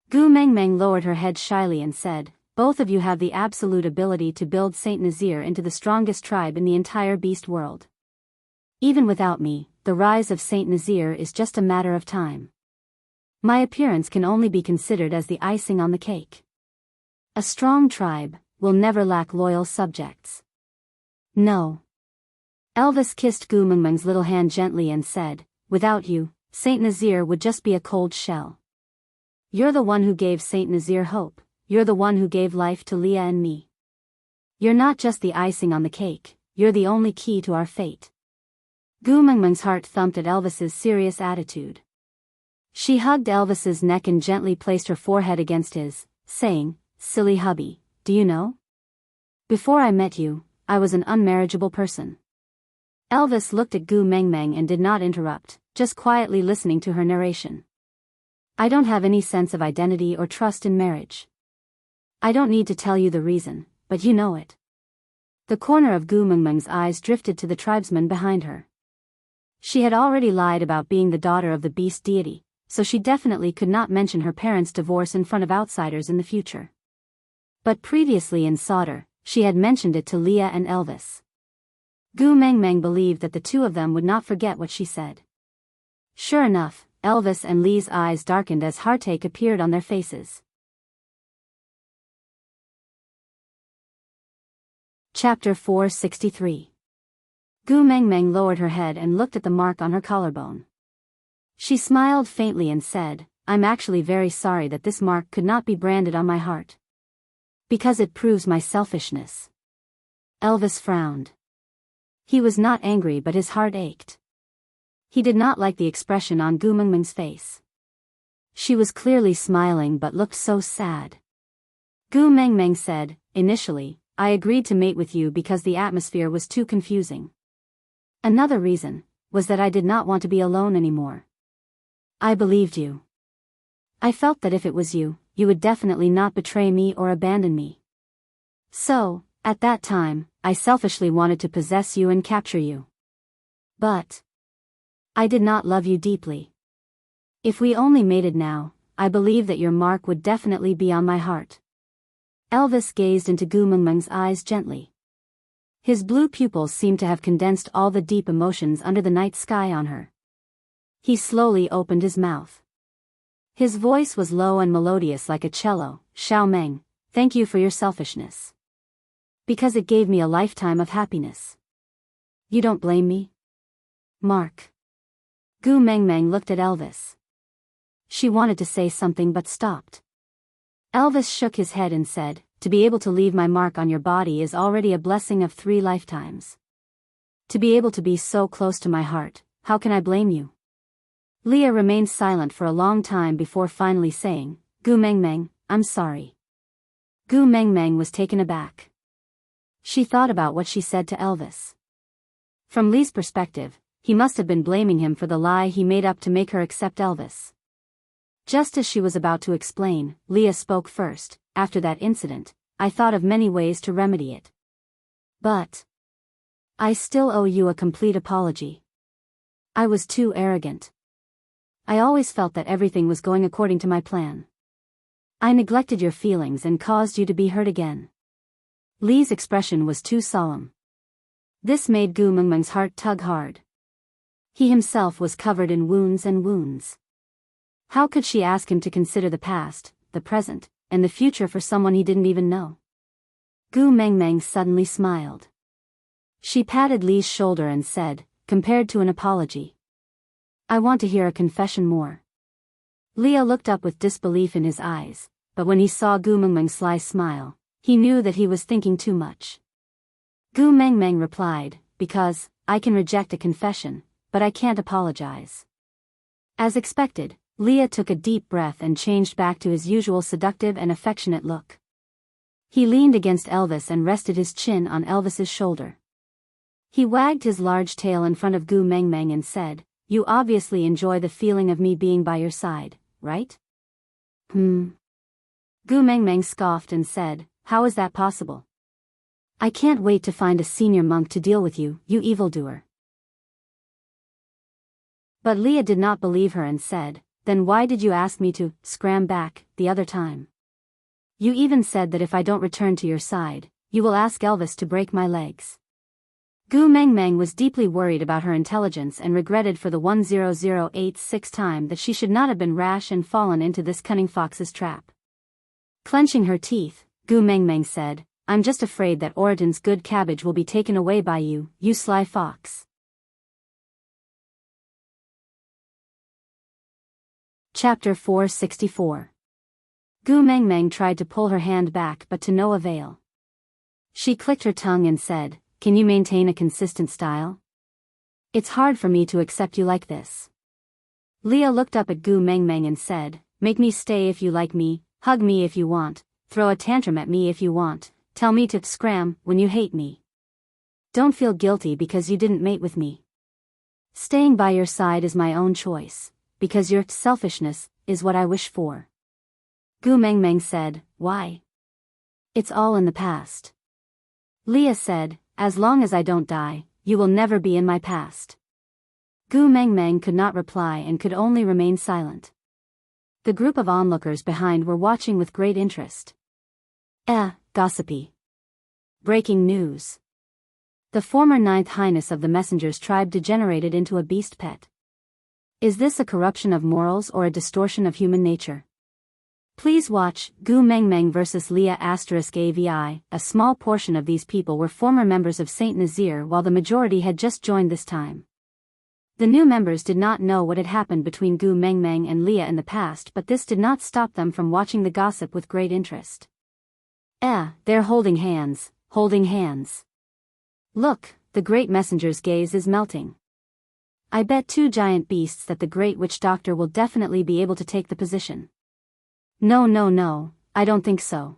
Gu Mengmeng lowered her head shyly and said, "Both of you have the absolute ability to build Saint Nazir into the strongest tribe in the entire beast world. Even without me, the rise of Saint Nazir is just a matter of time. My appearance can only be considered as the icing on the cake. A strong tribe will never lack loyal subjects." "No." Elvis kissed Gu Mengmeng's little hand gently and said, "Without you, Saint Nazir would just be a cold shell. You're the one who gave Saint Nazir hope. You're the one who gave life to Leah and me. You're not just the icing on the cake, you're the only key to our fate." Gu Mengmeng's heart thumped at Elvis's serious attitude. She hugged Elvis's neck and gently placed her forehead against his, saying, "Silly hubby, do you know? Before I met you, I was an unmarriageable person." Elvis looked at Gu Mengmeng and did not interrupt, just quietly listening to her narration. "I don't have any sense of identity or trust in marriage. I don't need to tell you the reason, but you know it." The corner of Gu Mengmeng's eyes drifted to the tribesman behind her. She had already lied about being the daughter of the beast deity, so she definitely could not mention her parents' divorce in front of outsiders in the future. But previously in Sauter, she had mentioned it to Leah and Elvis. Gu Mengmeng believed that the two of them would not forget what she said. Sure enough, Elvis and Lee's eyes darkened as heartache appeared on their faces. Chapter 463. Gu Mengmeng lowered her head and looked at the mark on her collarbone. She smiled faintly and said, "I'm actually very sorry that this mark could not be branded on my heart. Because it proves my selfishness." Elvis frowned. He was not angry, but his heart ached. He did not like the expression on Gu Mengmeng's face. She was clearly smiling but looked so sad. Gu Mengmeng said, "Initially, I agreed to mate with you because the atmosphere was too confusing. Another reason was that I did not want to be alone anymore. I believed you. I felt that if it was you, you would definitely not betray me or abandon me. So, at that time, I selfishly wanted to possess you and capture you. But I did not love you deeply. If we only mated now, I believe that your mark would definitely be on my heart." Elvis gazed into Gu Mengmeng's eyes gently. His blue pupils seemed to have condensed all the deep emotions under the night sky on her. He slowly opened his mouth. His voice was low and melodious like a cello. "Xiao Meng, thank you for your selfishness. Because it gave me a lifetime of happiness. You don't blame me?" "Mark." Gu Mengmeng looked at Elvis. She wanted to say something but stopped. Elvis shook his head and said, "To be able to leave my mark on your body is already a blessing of 3 lifetimes. To be able to be so close to my heart, how can I blame you?" Leah remained silent for a long time before finally saying, "Gu Meng Meng, I'm sorry." Gu Meng Meng was taken aback. She thought about what she said to Elvis. From Lee's perspective, he must have been blaming him for the lie he made up to make her accept Elvis. Just as she was about to explain, Leah spoke first. "After that incident, I thought of many ways to remedy it. But I still owe you a complete apology. I was too arrogant. I always felt that everything was going according to my plan. I neglected your feelings and caused you to be hurt again." Lee's expression was too solemn. This made Gu Mengmeng's heart tug hard. He himself was covered in wounds and wounds. How could she ask him to consider the past, the present, and the future for someone he didn't even know? Gu Mengmeng suddenly smiled. She patted Lee's shoulder and said, "Compared to an apology, I want to hear a confession more." Leah looked up with disbelief in his eyes, but when he saw Gu Mengmeng's sly smile, he knew that he was thinking too much. Gu Mengmeng replied, "Because I can reject a confession, but I can't apologize." As expected, Leah took a deep breath and changed back to his usual seductive and affectionate look. He leaned against Elvis and rested his chin on Elvis's shoulder. He wagged his large tail in front of Gu Mengmeng and said, "You obviously enjoy the feeling of me being by your side, right?" Gu Mengmeng scoffed and said, "How is that possible? I can't wait to find a senior monk to deal with you, you evildoer." But Leah did not believe her and said, "Then why did you ask me to scram back the other time? You even said that if I don't return to your side, you will ask Elvis to break my legs." Gu Mengmeng was deeply worried about her intelligence and regretted for the 10086th time that she should not have been rash and fallen into this cunning fox's trap. Clenching her teeth, Gu Mengmeng said, "I'm just afraid that Oriton's good cabbage will be taken away by you, you sly fox." Chapter 464. Gu Mengmeng tried to pull her hand back but to no avail. She clicked her tongue and said, "Can you maintain a consistent style? It's hard for me to accept you like this." Leah looked up at Gu Mengmeng and said, "Make me stay if you like me, hug me if you want, throw a tantrum at me if you want, tell me to scram when you hate me. Don't feel guilty because you didn't mate with me. Staying by your side is my own choice, because your selfishness is what I wish for." Gu Mengmeng said, "Why? It's all in the past." Leah said, "As long as I don't die, you will never be in my past." Gu Mengmeng could not reply and could only remain silent. The group of onlookers behind were watching with great interest. Gossipy. Breaking news. The former Ninth Highness of the Messenger's tribe degenerated into a beast pet. Is this a corruption of morals or a distortion of human nature? Please watch Gu Mengmeng vs. Leah *AVI. A small portion of these people were former members of Saint Nazir while the majority had just joined this time. The new members did not know what had happened between Gu Mengmeng and Leah in the past, but this did not stop them from watching the gossip with great interest. They're holding hands, holding hands. Look, the great messenger's gaze is melting. I bet 2 giant beasts that the great witch doctor will definitely be able to take the position. No, I don't think so.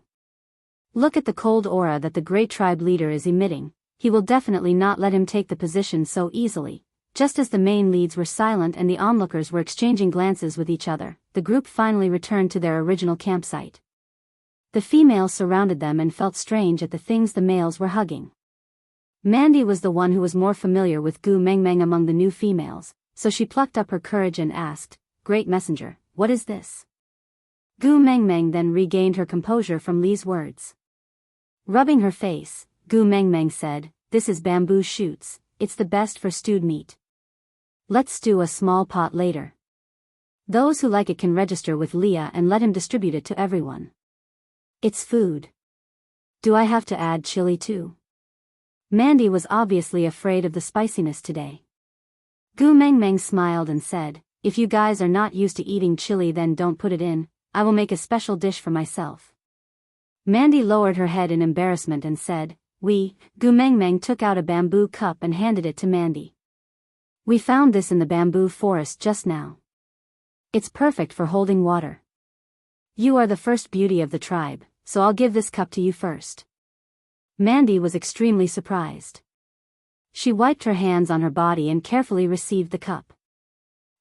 Look at the cold aura that the great tribe leader is emitting, he will definitely not let him take the position so easily. Just as the main leads were silent and the onlookers were exchanging glances with each other, the group finally returned to their original campsite. The females surrounded them and felt strange at the things the males were hugging. Mandy was the one who was more familiar with Gu Mengmeng among the new females, so she plucked up her courage and asked, "Great messenger, what is this?" Gu Mengmeng then regained her composure from Lee's words. Rubbing her face, Gu Mengmeng said, "This is bamboo shoots, it's the best for stewed meat. Let's stew a small pot later. Those who like it can register with Leah and let him distribute it to everyone. It's food. Do I have to add chili too?" Mandy was obviously afraid of the spiciness today. Gu Mengmeng smiled and said, if you guys are not used to eating chili then don't put it in, I will make a special dish for myself. Mandy lowered her head in embarrassment and said, Gu Meng Meng took out a bamboo cup and handed it to Mandy. We found this in the bamboo forest just now. It's perfect for holding water. You are the first beauty of the tribe, so I'll give this cup to you first. Mandy was extremely surprised. She wiped her hands on her body and carefully received the cup.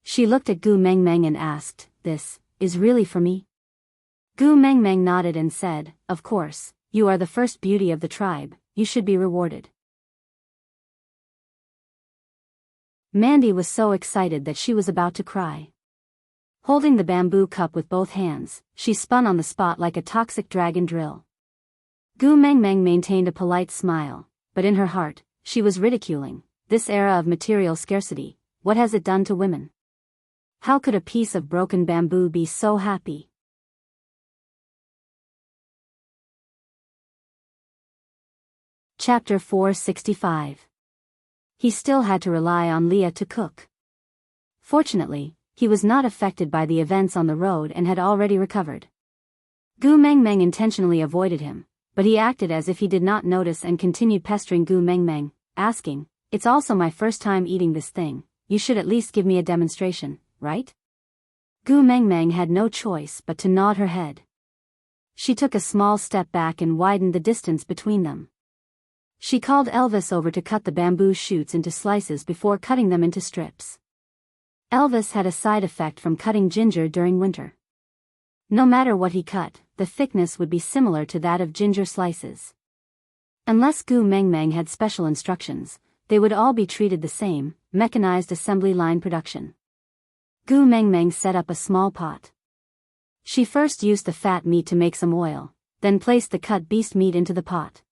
She looked at Gu Meng Meng and asked, This is really for me? Gu Meng Meng nodded and said, Of course, you are the first beauty of the tribe, you should be rewarded. Mandy was so excited that she was about to cry. Holding the bamboo cup with both hands, she spun on the spot like a toxic dragon drill. Gu Meng Meng maintained a polite smile, but in her heart, she was ridiculing this era of material scarcity. What has it done to women? How could a piece of broken bamboo be so happy? Chapter 465. He still had to rely on Leah to cook. Fortunately, he was not affected by the events on the road and had already recovered. Gu Meng Meng intentionally avoided him, but he acted as if he did not notice and continued pestering Gu Meng Meng, asking, It's also my first time eating this thing, you should at least give me a demonstration, right? Gu Meng Meng had no choice but to nod her head. She took a small step back and widened the distance between them. She called Elvis over to cut the bamboo shoots into slices before cutting them into strips. Elvis had a side effect from cutting ginger during winter. No matter what he cut, the thickness would be similar to that of ginger slices. Unless Gu Meng Meng had special instructions, they would all be treated the same, mechanized assembly line production. Gu Meng Meng set up a small pot. She first used the fat meat to make some oil, then placed the cut beast meat into the pot.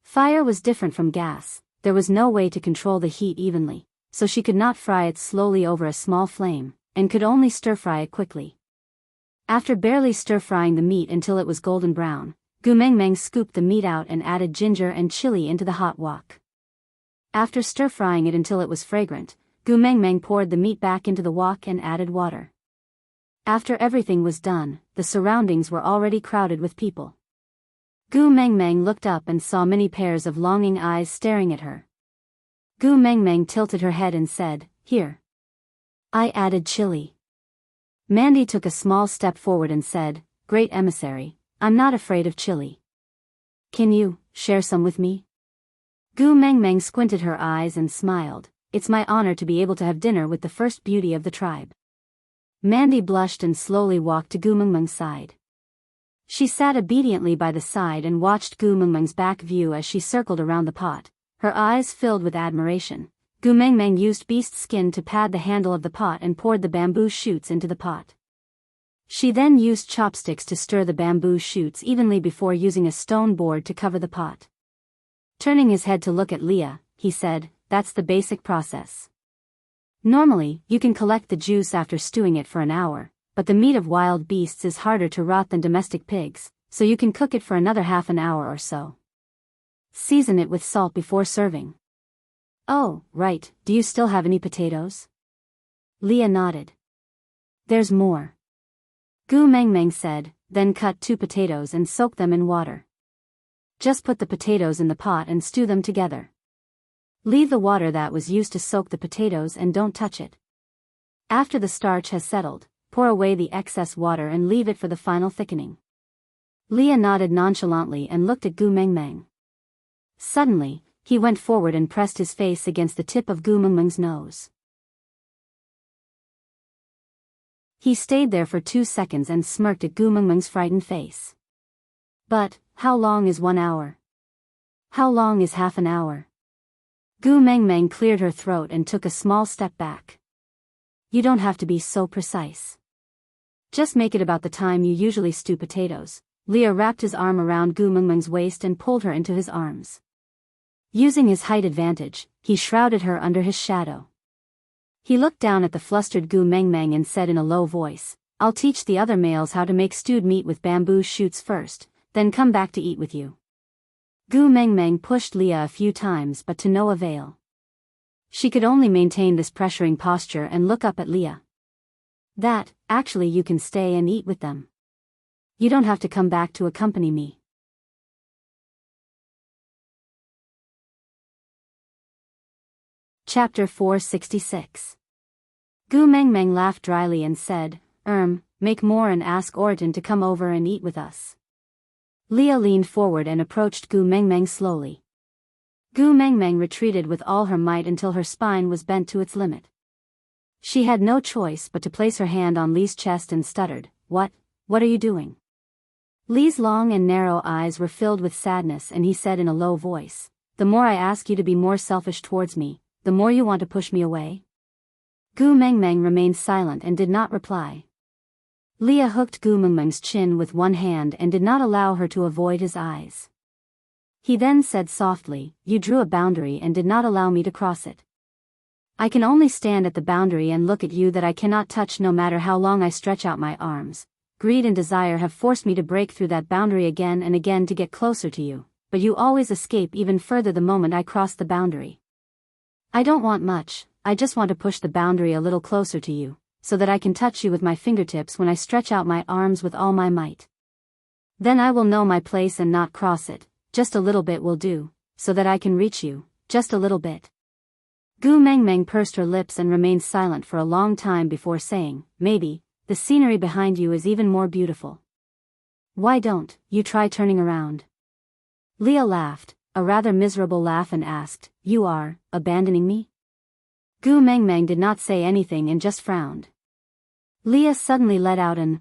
Fire was different from gas, there was no way to control the heat evenly, so she could not fry it slowly over a small flame, and could only stir-fry it quickly. After barely stir-frying the meat until it was golden brown, Gu Meng Meng scooped the meat out and added ginger and chili into the hot wok. After stir-frying it until it was fragrant, Gu Meng Meng poured the meat back into the wok and added water. After everything was done, the surroundings were already crowded with people. Gu Meng Meng looked up and saw many pairs of longing eyes staring at her. Gu Meng Meng tilted her head and said, Here. I added chili. Mandy took a small step forward and said, Great emissary, I'm not afraid of chili. Can you share some with me? Gu Meng Meng squinted her eyes and smiled. It's my honor to be able to have dinner with the first beauty of the tribe. Mandy blushed and slowly walked to Gu Meng Meng's side. She sat obediently by the side and watched Gu Meng Meng's back view as she circled around the pot, her eyes filled with admiration. Gu Meng Meng used beast skin to pad the handle of the pot and poured the bamboo shoots into the pot. She then used chopsticks to stir the bamboo shoots evenly before using a stone board to cover the pot. Turning his head to look at Leah, he said, That's the basic process. Normally, you can collect the juice after stewing it for an hour, but the meat of wild beasts is harder to rot than domestic pigs, so you can cook it for another half an hour or so. Season it with salt before serving. Oh, right, do you still have any potatoes? Leah nodded. There's more. Gu Meng Meng said, Then cut 2 potatoes and soak them in water. Just put the potatoes in the pot and stew them together. Leave the water that was used to soak the potatoes and don't touch it. After the starch has settled, pour away the excess water and leave it for the final thickening. Leah nodded nonchalantly and looked at Gu Meng Meng. Suddenly, he went forward and pressed his face against the tip of Gu Meng Meng's nose. He stayed there for 2 seconds and smirked at Gu Meng Meng's frightened face. But, how long is 1 hour? How long is half an hour? Gu Meng Meng cleared her throat and took a small step back. You don't have to be so precise. Just make it about the time you usually stew potatoes. Leah wrapped his arm around Gu Meng Meng's waist and pulled her into his arms. Using his height advantage, he shrouded her under his shadow. He looked down at the flustered Gu Meng Meng and said in a low voice, I'll teach the other males how to make stewed meat with bamboo shoots first, then come back to eat with you. Gu Meng Meng pushed Leah a few times but to no avail. She could only maintain this pressuring posture and look up at Leah. Actually you can stay and eat with them. You don't have to come back to accompany me. Chapter 466. Gu Mengmeng laughed dryly and said, make more and ask Orton to come over and eat with us. Leah leaned forward and approached Gu Mengmeng slowly. Gu Mengmeng retreated with all her might until her spine was bent to its limit. She had no choice but to place her hand on Li's chest and stuttered, What are you doing? Li's long and narrow eyes were filled with sadness and he said in a low voice, The more I ask you to be more selfish towards me, the more you want to push me away? Gu Mengmeng remained silent and did not reply. Leah hooked Gu Mengmeng's chin with one hand and did not allow her to avoid his eyes. He then said softly, You drew a boundary and did not allow me to cross it. I can only stand at the boundary and look at you that I cannot touch no matter how long I stretch out my arms. Greed and desire have forced me to break through that boundary again and again to get closer to you, but you always escape even further the moment I cross the boundary. I don't want much, I just want to push the boundary a little closer to you, so that I can touch you with my fingertips when I stretch out my arms with all my might. Then I will know my place and not cross it, just a little bit will do, so that I can reach you, just a little bit. Gu Mengmeng pursed her lips and remained silent for a long time before saying, Maybe, the scenery behind you is even more beautiful. Why don't you try turning around? Leah laughed, a rather miserable laugh and asked, You are abandoning me? Gu Mengmeng did not say anything and just frowned. Leah suddenly let out an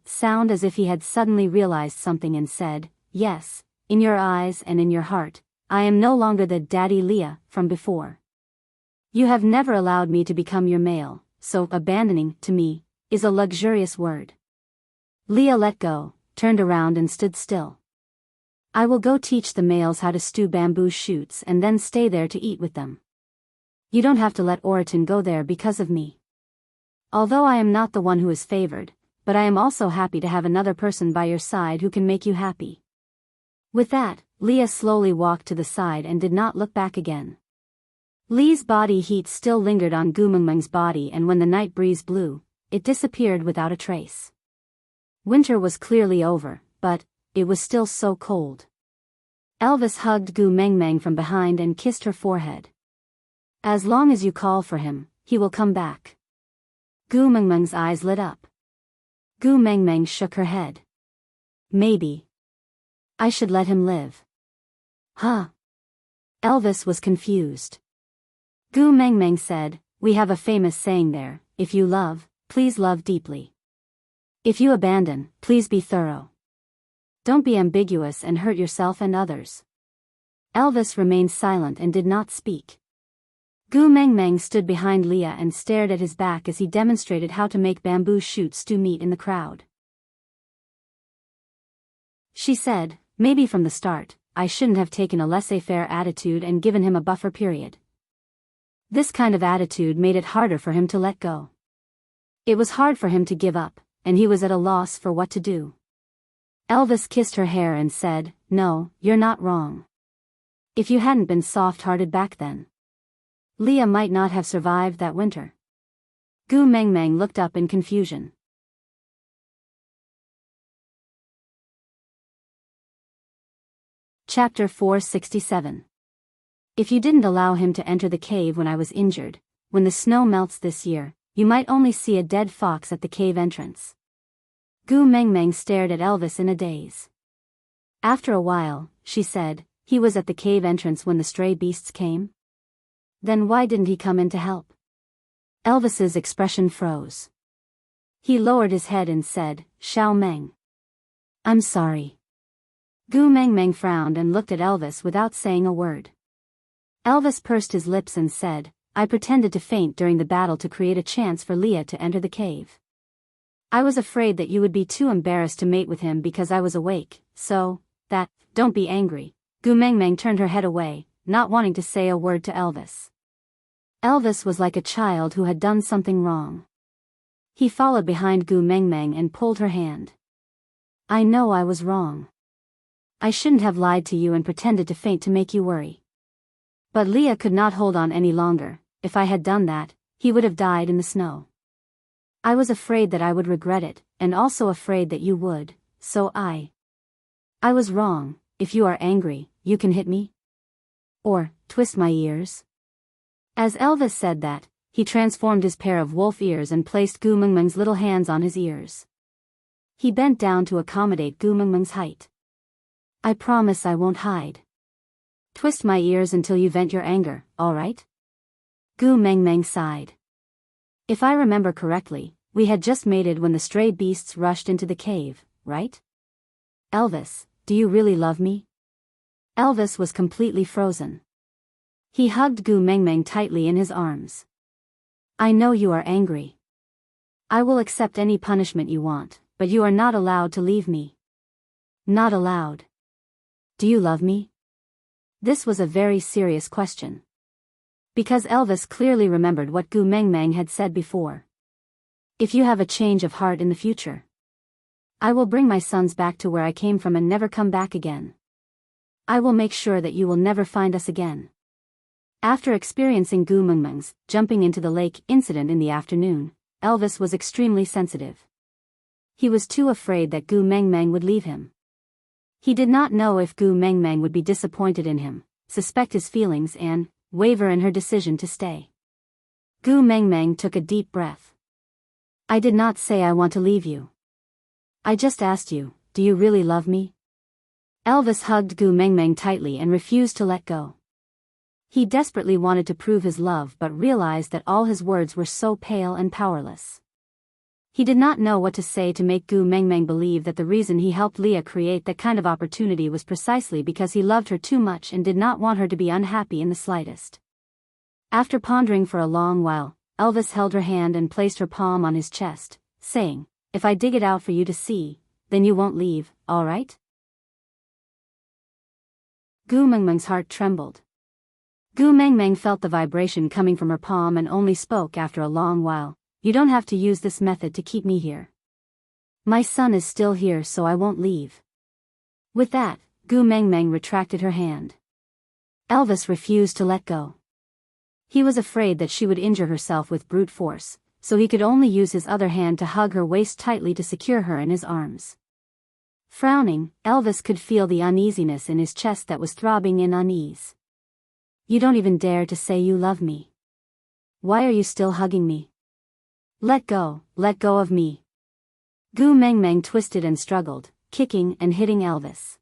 sound as if he had suddenly realized something and said, Yes, in your eyes and in your heart, I am no longer the daddy Leah from before. You have never allowed me to become your male, so abandoning, to me, is a luxurious word. Leah let go, turned around and stood still. I will go teach the males how to stew bamboo shoots and then stay there to eat with them. You don't have to let Orton go there because of me. Although I am not the one who is favored, but I am also happy to have another person by your side who can make you happy. With that, Leah slowly walked to the side and did not look back again. Li's body heat still lingered on Gu Mengmeng's body and when the night breeze blew, it disappeared without a trace. Winter was clearly over, but it was still so cold. Elvis hugged Gu Mengmeng from behind and kissed her forehead. As long as you call for him, he will come back. Gu Mengmeng's eyes lit up. Gu Mengmeng shook her head. Maybe. I should let him live. Huh? Elvis was confused. Gu Mengmeng said, We have a famous saying there, if you love, please love deeply. If you abandon, please be thorough. Don't be ambiguous and hurt yourself and others. Elvis remained silent and did not speak. Gu Mengmeng stood behind Leah and stared at his back as he demonstrated how to make bamboo shoots stew meat in the crowd. She said, Maybe from the start, I shouldn't have taken a laissez-faire attitude and given him a buffer period. This kind of attitude made it harder for him to let go. It was hard for him to give up, and he was at a loss for what to do. Elvis kissed her hair and said, No, you're not wrong. If you hadn't been soft-hearted back then, Leah might not have survived that winter. Gu Mengmeng looked up in confusion. Chapter 467. If you didn't allow him to enter the cave when I was injured, when the snow melts this year, you might only see a dead fox at the cave entrance. Gu Mengmeng stared at Elvis in a daze. After a while, she said, He was at the cave entrance when the stray beasts came? Then why didn't he come in to help? Elvis's expression froze. He lowered his head and said, Xiao Meng. I'm sorry. Gu Mengmeng frowned and looked at Elvis without saying a word. Elvis pursed his lips and said, I pretended to faint during the battle to create a chance for Leah to enter the cave. I was afraid that you would be too embarrassed to mate with him because I was awake, so, don't be angry. Gu Mengmeng turned her head away, not wanting to say a word to Elvis. Elvis was like a child who had done something wrong. He followed behind Gu Mengmeng and pulled her hand. I know I was wrong. I shouldn't have lied to you and pretended to faint to make you worry. But Leah could not hold on any longer. If I had done that, he would have died in the snow. I was afraid that I would regret it, and also afraid that you would, so I was wrong. If you are angry, you can hit me? Or, twist my ears? As Elvis said that, he transformed his pair of wolf ears and placed Gu Mengmeng's little hands on his ears. He bent down to accommodate Gu Mengmeng's height. I promise I won't hide. Twist my ears until you vent your anger, alright? Gu Mengmeng sighed. If I remember correctly, we had just mated when the stray beasts rushed into the cave, right? Elvis, do you really love me? Elvis was completely frozen. He hugged Gu Mengmeng tightly in his arms. I know you are angry. I will accept any punishment you want, but you are not allowed to leave me. Not allowed. Do you love me? This was a very serious question. Because Elvis clearly remembered what Gu Mengmeng had said before. If you have a change of heart in the future, I will bring my sons back to where I came from and never come back again. I will make sure that you will never find us again. After experiencing Gu Mengmeng's jumping into the lake incident in the afternoon, Elvis was extremely sensitive. He was too afraid that Gu Mengmeng would leave him. He did not know if Gu Mengmeng would be disappointed in him, suspect his feelings and waver in her decision to stay. Gu Mengmeng took a deep breath. I did not say I want to leave you. I just asked you, do you really love me? Elvis hugged Gu Mengmeng tightly and refused to let go. He desperately wanted to prove his love but realized that all his words were so pale and powerless. He did not know what to say to make Gu Mengmeng believe that the reason he helped Leah create that kind of opportunity was precisely because he loved her too much and did not want her to be unhappy in the slightest. After pondering for a long while, Elvis held her hand and placed her palm on his chest, saying, if I dig it out for you to see, then you won't leave, alright? Gu Mengmeng's heart trembled. Gu Mengmeng felt the vibration coming from her palm and only spoke after a long while, you don't have to use this method to keep me here. My son is still here so I won't leave. With that, Gu Mengmeng retracted her hand. Elvis refused to let go. He was afraid that she would injure herself with brute force, so he could only use his other hand to hug her waist tightly to secure her in his arms. Frowning, Elvis could feel the uneasiness in his chest that was throbbing in unease. You don't even dare to say you love me. Why are you still hugging me? Let go of me. Gu Mengmeng twisted and struggled, kicking and hitting Elvis.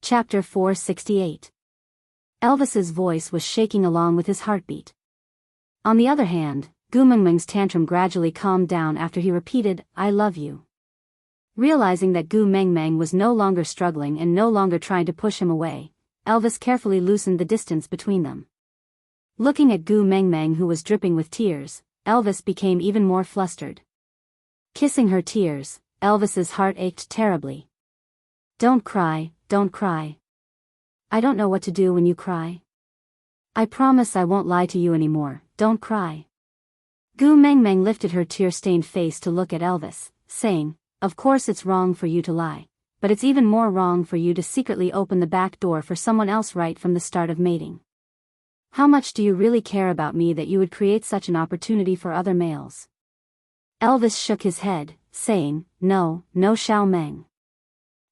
Chapter 468. Elvis's voice was shaking along with his heartbeat. On the other hand, Gu Mengmeng's tantrum gradually calmed down after he repeated, I love you. Realizing that Gu Mengmeng was no longer struggling and no longer trying to push him away, Elvis carefully loosened the distance between them. Looking at Gu Mengmeng who was dripping with tears, Elvis became even more flustered. Kissing her tears, Elvis's heart ached terribly. Don't cry, don't cry. I don't know what to do when you cry. I promise I won't lie to you anymore, don't cry. Gu Mengmeng lifted her tear-stained face to look at Elvis, saying, of course it's wrong for you to lie, but it's even more wrong for you to secretly open the back door for someone else right from the start of mating. How much do you really care about me that you would create such an opportunity for other males? Elvis shook his head, saying, no Xiao Meng.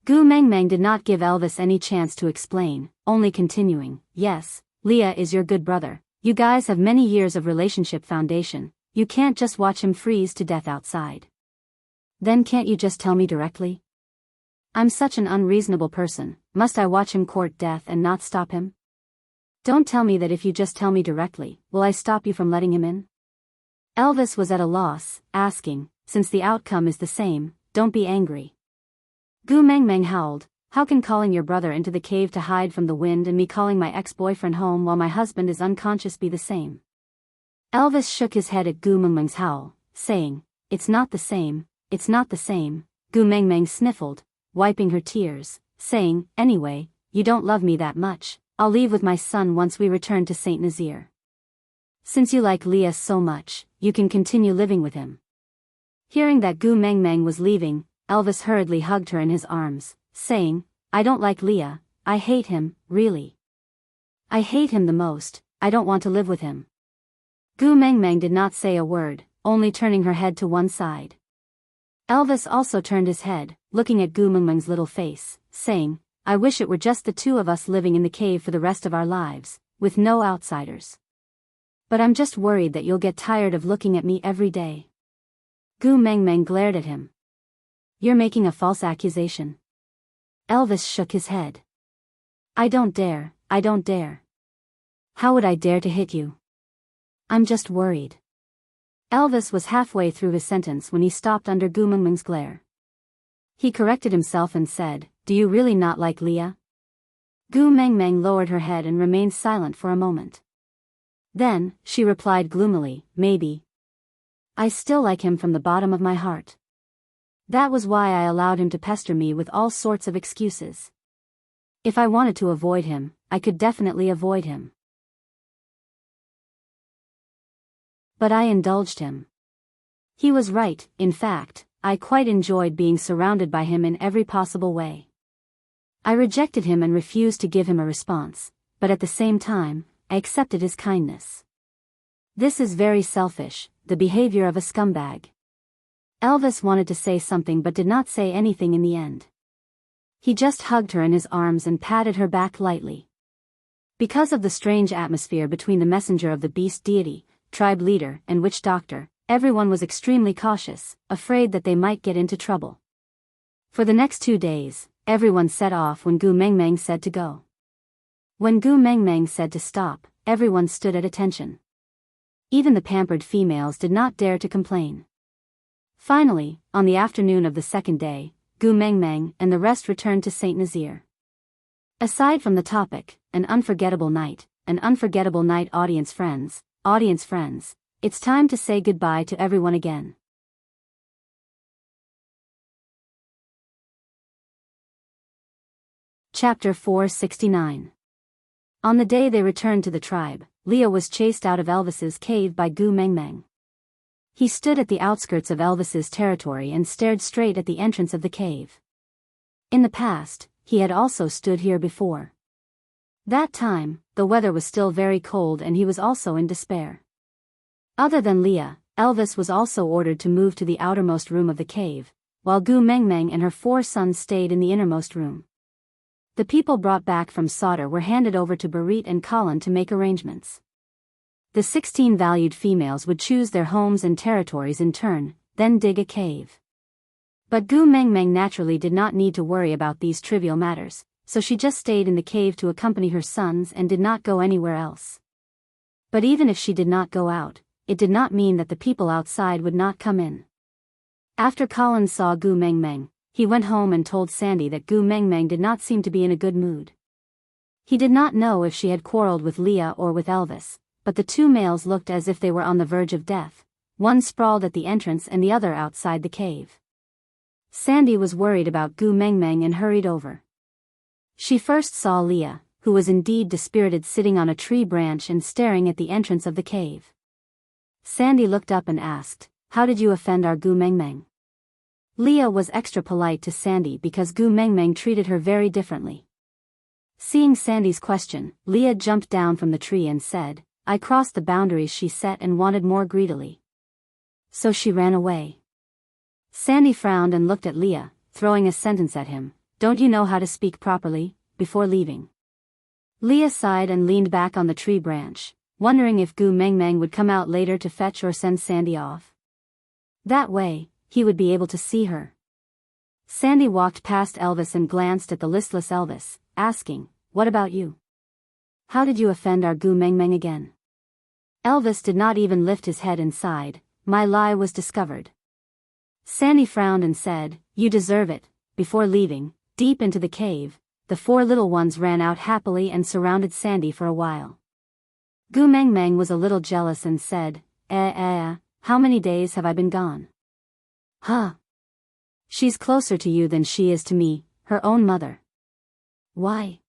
Gu Mengmeng did not give Elvis any chance to explain, only continuing, yes, Leah is your good brother, you guys have many years of relationship foundation, you can't just watch him freeze to death outside. Then can't you just tell me directly? I'm such an unreasonable person, must I watch him court death and not stop him? Don't tell me that if you just tell me directly, will I stop you from letting him in? Elvis was at a loss, asking, since the outcome is the same, don't be angry. Gu Mengmeng howled, how can calling your brother into the cave to hide from the wind and me calling my ex-boyfriend home while my husband is unconscious be the same? Elvis shook his head at Gu Mengmeng's howl, saying, it's not the same, it's not the same. Gu Mengmeng sniffled, wiping her tears, saying, anyway, you don't love me that much, I'll leave with my son once we return to Saint Nazaire. Since you like Leah so much, you can continue living with him. Hearing that Gu Mengmeng was leaving, Elvis hurriedly hugged her in his arms, saying, I don't like Leah, I hate him, really. I hate him the most, I don't want to live with him. Gu Mengmeng did not say a word, only turning her head to one side. Elvis also turned his head, looking at Gu Mengmeng's little face, saying, I wish it were just the two of us living in the cave for the rest of our lives, with no outsiders. But I'm just worried that you'll get tired of looking at me every day. Gu Mengmeng glared at him. You're making a false accusation. Elvis shook his head. I don't dare. How would I dare to hit you? I'm just worried. Elvis was halfway through his sentence when he stopped under Gu Mengmeng's glare. He corrected himself and said, Do you really not like Leah? Gu Mengmeng lowered her head and remained silent for a moment. Then, she replied gloomily, Maybe. I still like him from the bottom of my heart. That was why I allowed him to pester me with all sorts of excuses. If I wanted to avoid him, I could definitely avoid him. But I indulged him. He was right, in fact, I quite enjoyed being surrounded by him in every possible way. I rejected him and refused to give him a response, but at the same time, I accepted his kindness. This is very selfish, the behavior of a scumbag. Elvis wanted to say something but did not say anything in the end. He just hugged her in his arms and patted her back lightly. Because of the strange atmosphere between the messenger of the beast deity, tribe leader, and witch doctor, everyone was extremely cautious, afraid that they might get into trouble. For the next 2 days, everyone set off when Gu Mengmeng said to go. When Gu Mengmeng said to stop, everyone stood at attention. Even the pampered females did not dare to complain. Finally, on the afternoon of the second day, Gu Mengmeng and the rest returned to Saint Nazaire. Aside from the topic, an unforgettable night, audience friends, it's time to say goodbye to everyone again. Chapter 469. On the day they returned to the tribe, Leah was chased out of Elvis's cave by Gu Mengmeng. He stood at the outskirts of Elvis's territory and stared straight at the entrance of the cave. In the past, he had also stood here before. That time, the weather was still very cold and he was also in despair. Other than Leah, Elvis was also ordered to move to the outermost room of the cave, while Gu Mengmeng and her 4 sons stayed in the innermost room. The people brought back from Sauter were handed over to Barit and Colin to make arrangements. The 16 valued females would choose their homes and territories in turn, then dig a cave. But Gu Mengmeng naturally did not need to worry about these trivial matters, so she just stayed in the cave to accompany her sons and did not go anywhere else. But even if she did not go out, it did not mean that the people outside would not come in. After Colin saw Gu Mengmeng, he went home and told Sandy that Gu Mengmeng did not seem to be in a good mood. He did not know if she had quarreled with Leah or with Elvis, but the 2 males looked as if they were on the verge of death, one sprawled at the entrance and the other outside the cave. Sandy was worried about Gu Mengmeng and hurried over. She first saw Leah, who was indeed dispirited, sitting on a tree branch and staring at the entrance of the cave. Sandy looked up and asked, How did you offend our Gu Mengmeng? Leah was extra polite to Sandy because Gu Mengmeng treated her very differently. Seeing Sandy's question, Leah jumped down from the tree and said, I crossed the boundaries she set and wanted more greedily. So she ran away. Sandy frowned and looked at Leah, throwing a sentence at him, Don't you know how to speak properly, before leaving? Leah sighed and leaned back on the tree branch, wondering if Gu Mengmeng would come out later to fetch or send Sandy off. That way, he would be able to see her. Sandy walked past Elvis and glanced at the listless Elvis, asking, What about you? How did you offend our Gu Mengmeng again? Elvis did not even lift his head and sighed, My lie was discovered. Sandy frowned and said, You deserve it. Before leaving, deep into the cave, the 4 little ones ran out happily and surrounded Sandy for a while. Gu Mengmeng was a little jealous and said, How many days have I been gone? Huh. She's closer to you than she is to me, her own mother. Why?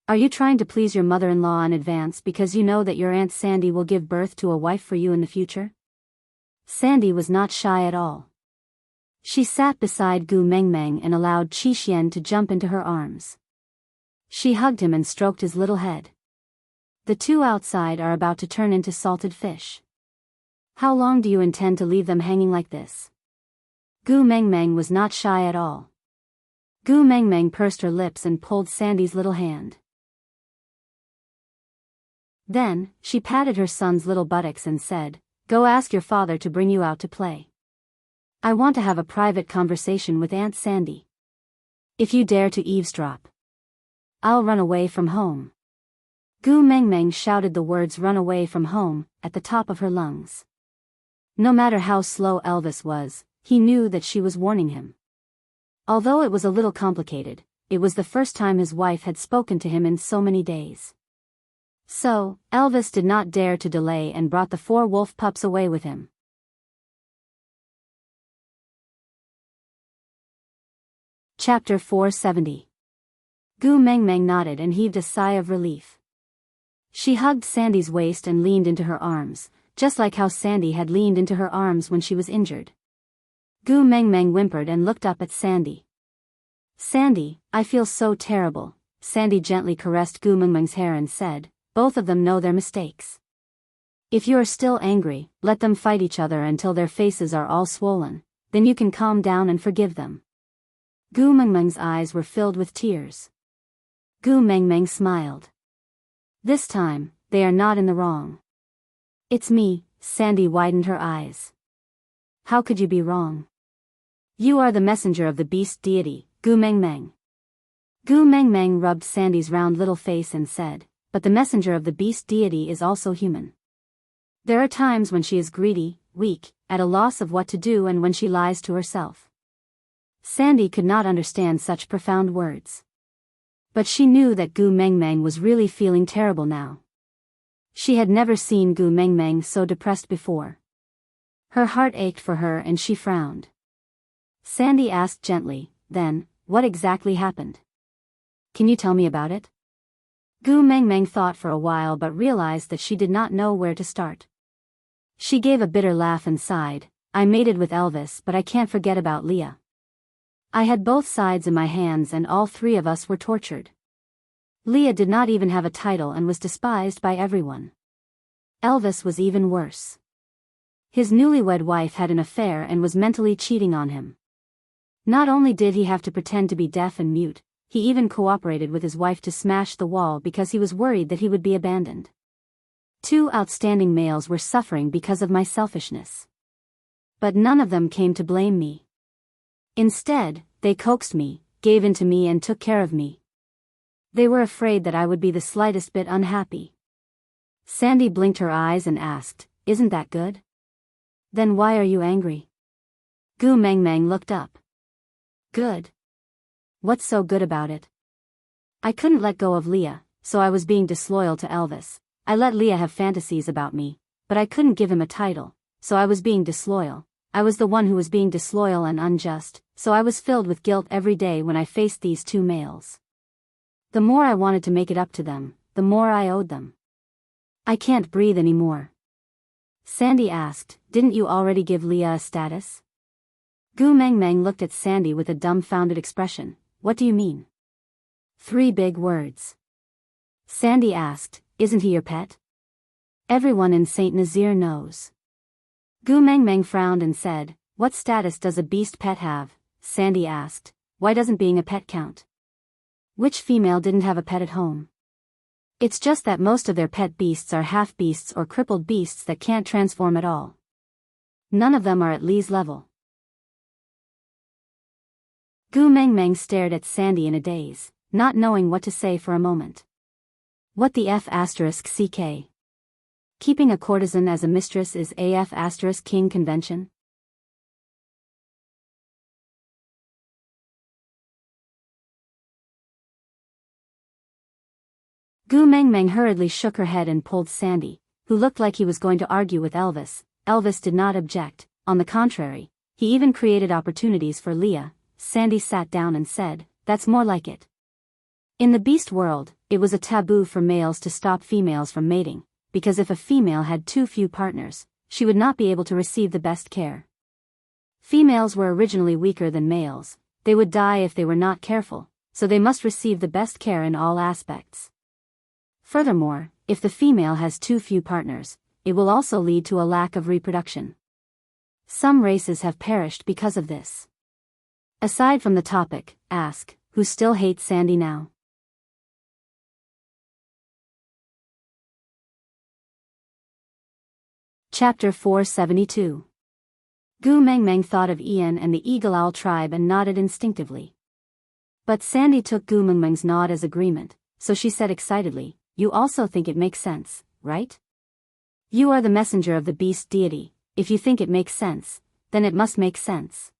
Are you trying to please your mother-in-law in advance because you know that your Aunt Sandy will give birth to a wife for you in the future? Sandy was not shy at all. She sat beside Gu Mengmeng and allowed Qi Xian to jump into her arms. She hugged him and stroked his little head. The two outside are about to turn into salted fish. How long do you intend to leave them hanging like this? Gu Mengmeng was not shy at all. Gu Mengmeng pursed her lips and pulled Sandy's little hand. Then, she patted her son's little buttocks and said, "Go ask your father to bring you out to play. I want to have a private conversation with Aunt Sandy. If you dare to eavesdrop, I'll run away from home." Gu Mengmeng shouted the words "run away from home" at the top of her lungs. No matter how slow Elvis was, he knew that she was warning him. Although it was a little complicated, it was the first time his wife had spoken to him in so many days. So, Elvis did not dare to delay and brought the 4 wolf pups away with him. Chapter 470. Gu Mengmeng nodded and heaved a sigh of relief. She hugged Sandy's waist and leaned into her arms, just like how Sandy had leaned into her arms when she was injured. Gu Mengmeng whimpered and looked up at Sandy. "Sandy, I feel so terrible." Sandy gently caressed Gu Mengmeng's hair and said, "Both of them know their mistakes. If you are still angry, let them fight each other until their faces are all swollen, then you can calm down and forgive them." Gu Mengmeng's eyes were filled with tears. Gu Mengmeng smiled. "This time, they are not in the wrong." "It's me." Sandy widened her eyes. "How could you be wrong? You are the messenger of the beast deity, Gu Mengmeng." Gu Mengmeng rubbed Sandy's round little face and said, "But the messenger of the beast deity is also human. There are times when she is greedy, weak, at a loss of what to do, and when she lies to herself." Sandy could not understand such profound words. But she knew that Gu Mengmeng was really feeling terrible now. She had never seen Gu Mengmeng so depressed before. Her heart ached for her and she frowned. Sandy asked gently, "Then, what exactly happened? Can you tell me about it?" Gu Mengmeng thought for a while but realized that she did not know where to start. She gave a bitter laugh and sighed, "I mated with Elvis, but I can't forget about Leah. I had both sides in my hands and all 3 of us were tortured. Leah did not even have a title and was despised by everyone. Elvis was even worse. His newlywed wife had an affair and was mentally cheating on him. Not only did he have to pretend to be deaf and mute, he even cooperated with his wife to smash the wall because he was worried that he would be abandoned. 2 outstanding males were suffering because of my selfishness. But none of them came to blame me. Instead, they coaxed me, gave in to me and took care of me. They were afraid that I would be the slightest bit unhappy." Sandy blinked her eyes and asked, "Isn't that good? Then why are you angry?" Gu Mengmeng looked up. "Good? What's so good about it? I couldn't let go of Leah, so I was being disloyal to Elvis. I let Leah have fantasies about me, but I couldn't give him a title, so I was being disloyal. I was the one who was being disloyal and unjust, so I was filled with guilt every day when I faced these 2 males. The more I wanted to make it up to them, the more I owed them. I can't breathe anymore." Sandy asked, "Didn't you already give Leah a status?" Gu Mengmeng looked at Sandy with a dumbfounded expression. "What do you mean?" 3 big words. Sandy asked, "Isn't he your pet? Everyone in St. Nazaire knows." Gu Mengmeng frowned and said, "What status does a beast pet have?" Sandy asked, "Why doesn't being a pet count? Which female didn't have a pet at home? It's just that most of their pet beasts are half-beasts or crippled beasts that can't transform at all. None of them are at Lee's level." Gu Mengmeng stared at Sandy in a daze, not knowing what to say for a moment. What the F***ck? Keeping a courtesan as a mistress is AF***king convention? Gu Mengmeng hurriedly shook her head and pulled Sandy, who looked like he was going to argue with Elvis. Elvis did not object, on the contrary, he even created opportunities for Leah. Sandy sat down and said, "That's more like it." In the beast world, it was a taboo for males to stop females from mating, because if a female had too few partners, she would not be able to receive the best care. Females were originally weaker than males, they would die if they were not careful, so they must receive the best care in all aspects. Furthermore, if the female has too few partners, it will also lead to a lack of reproduction. Some races have perished because of this. Aside from the topic, ask, who still hates Sandy now? Chapter 472. Gu Mengmeng thought of Ian and the Eagle Owl tribe and nodded instinctively. But Sandy took Gu Mengmeng's nod as agreement, so she said excitedly, "You also think it makes sense, right? You are the messenger of the beast deity. If you think it makes sense, then it must make sense."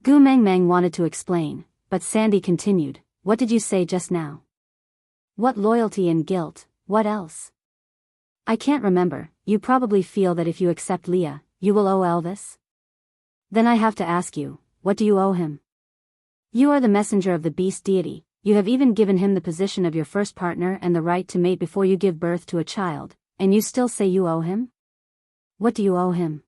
Gu Mengmeng wanted to explain, but Sandy continued, "What did you say just now? What loyalty and guilt, what else? I can't remember. You probably feel that if you accept Leah, you will owe Elvis? Then I have to ask you, what do you owe him? You are the messenger of the beast deity, you have even given him the position of your first partner and the right to mate before you give birth to a child, and you still say you owe him? What do you owe him?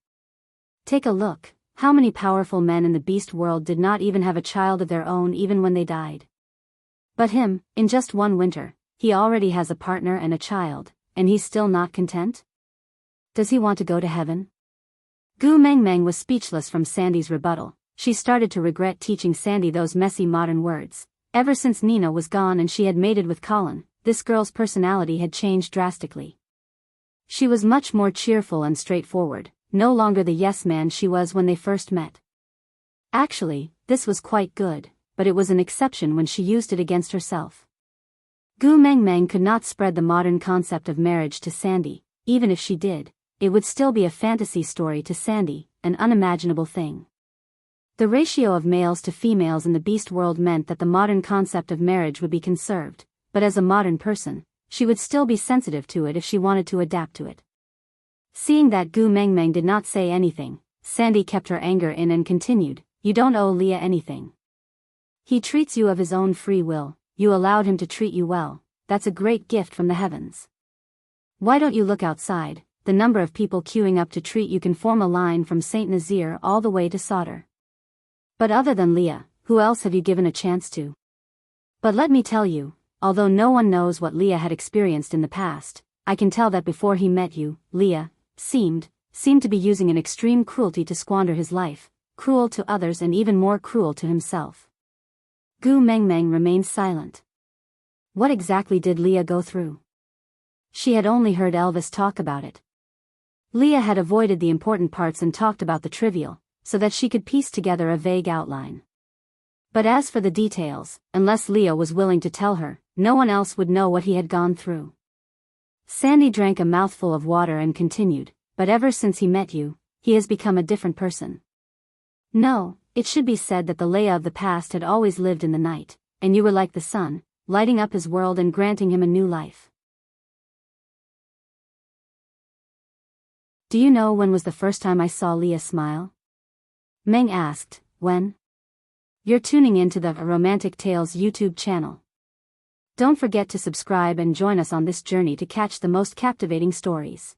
Take a look, how many powerful men in the beast world did not even have a child of their own even when they died? But him, in just one winter, he already has a partner and a child, and he's still not content? Does he want to go to heaven?" Gu Mengmeng was speechless from Sandy's rebuttal. She started to regret teaching Sandy those messy modern words. Ever since Nina was gone and she had mated with Colin, this girl's personality had changed drastically. She was much more cheerful and straightforward, no longer the yes man she was when they first met. Actually, this was quite good, but it was an exception when she used it against herself. Gu Mengmeng could not spread the modern concept of marriage to Sandy. Even if she did, it would still be a fantasy story to Sandy, an unimaginable thing. The ratio of males to females in the beast world meant that the modern concept of marriage would be conserved, but as a modern person, she would still be sensitive to it if she wanted to adapt to it. Seeing that Gu Mengmeng did not say anything, Sandy kept her anger in and continued, "You don't owe Leah anything. He treats you of his own free will, you allowed him to treat you well, that's a great gift from the heavens. Why don't you look outside? The number of people queuing up to treat you can form a line from Saint Nazaire all the way to Sauter. But other than Leah, who else have you given a chance to? But let me tell you, although no one knows what Leah had experienced in the past, I can tell that before he met you, Leah seemed to be using an extreme cruelty to squander his life, cruel to others and even more cruel to himself." Gu Mengmeng remained silent. What exactly did Leah go through? She had only heard Elvis talk about it. Leah had avoided the important parts and talked about the trivial, so that she could piece together a vague outline. But as for the details, unless Leah was willing to tell her, no one else would know what he had gone through. Sandy drank a mouthful of water and continued, "But ever since he met you, he has become a different person. No, it should be said that the Leah of the past had always lived in the night, and you were like the sun, lighting up his world and granting him a new life." "Do you know when was the first time I saw Leah smile?" Meng asked. "When?" You're tuning into the Romantic Tales YouTube channel. Don't forget to subscribe and join us on this journey to catch the most captivating stories.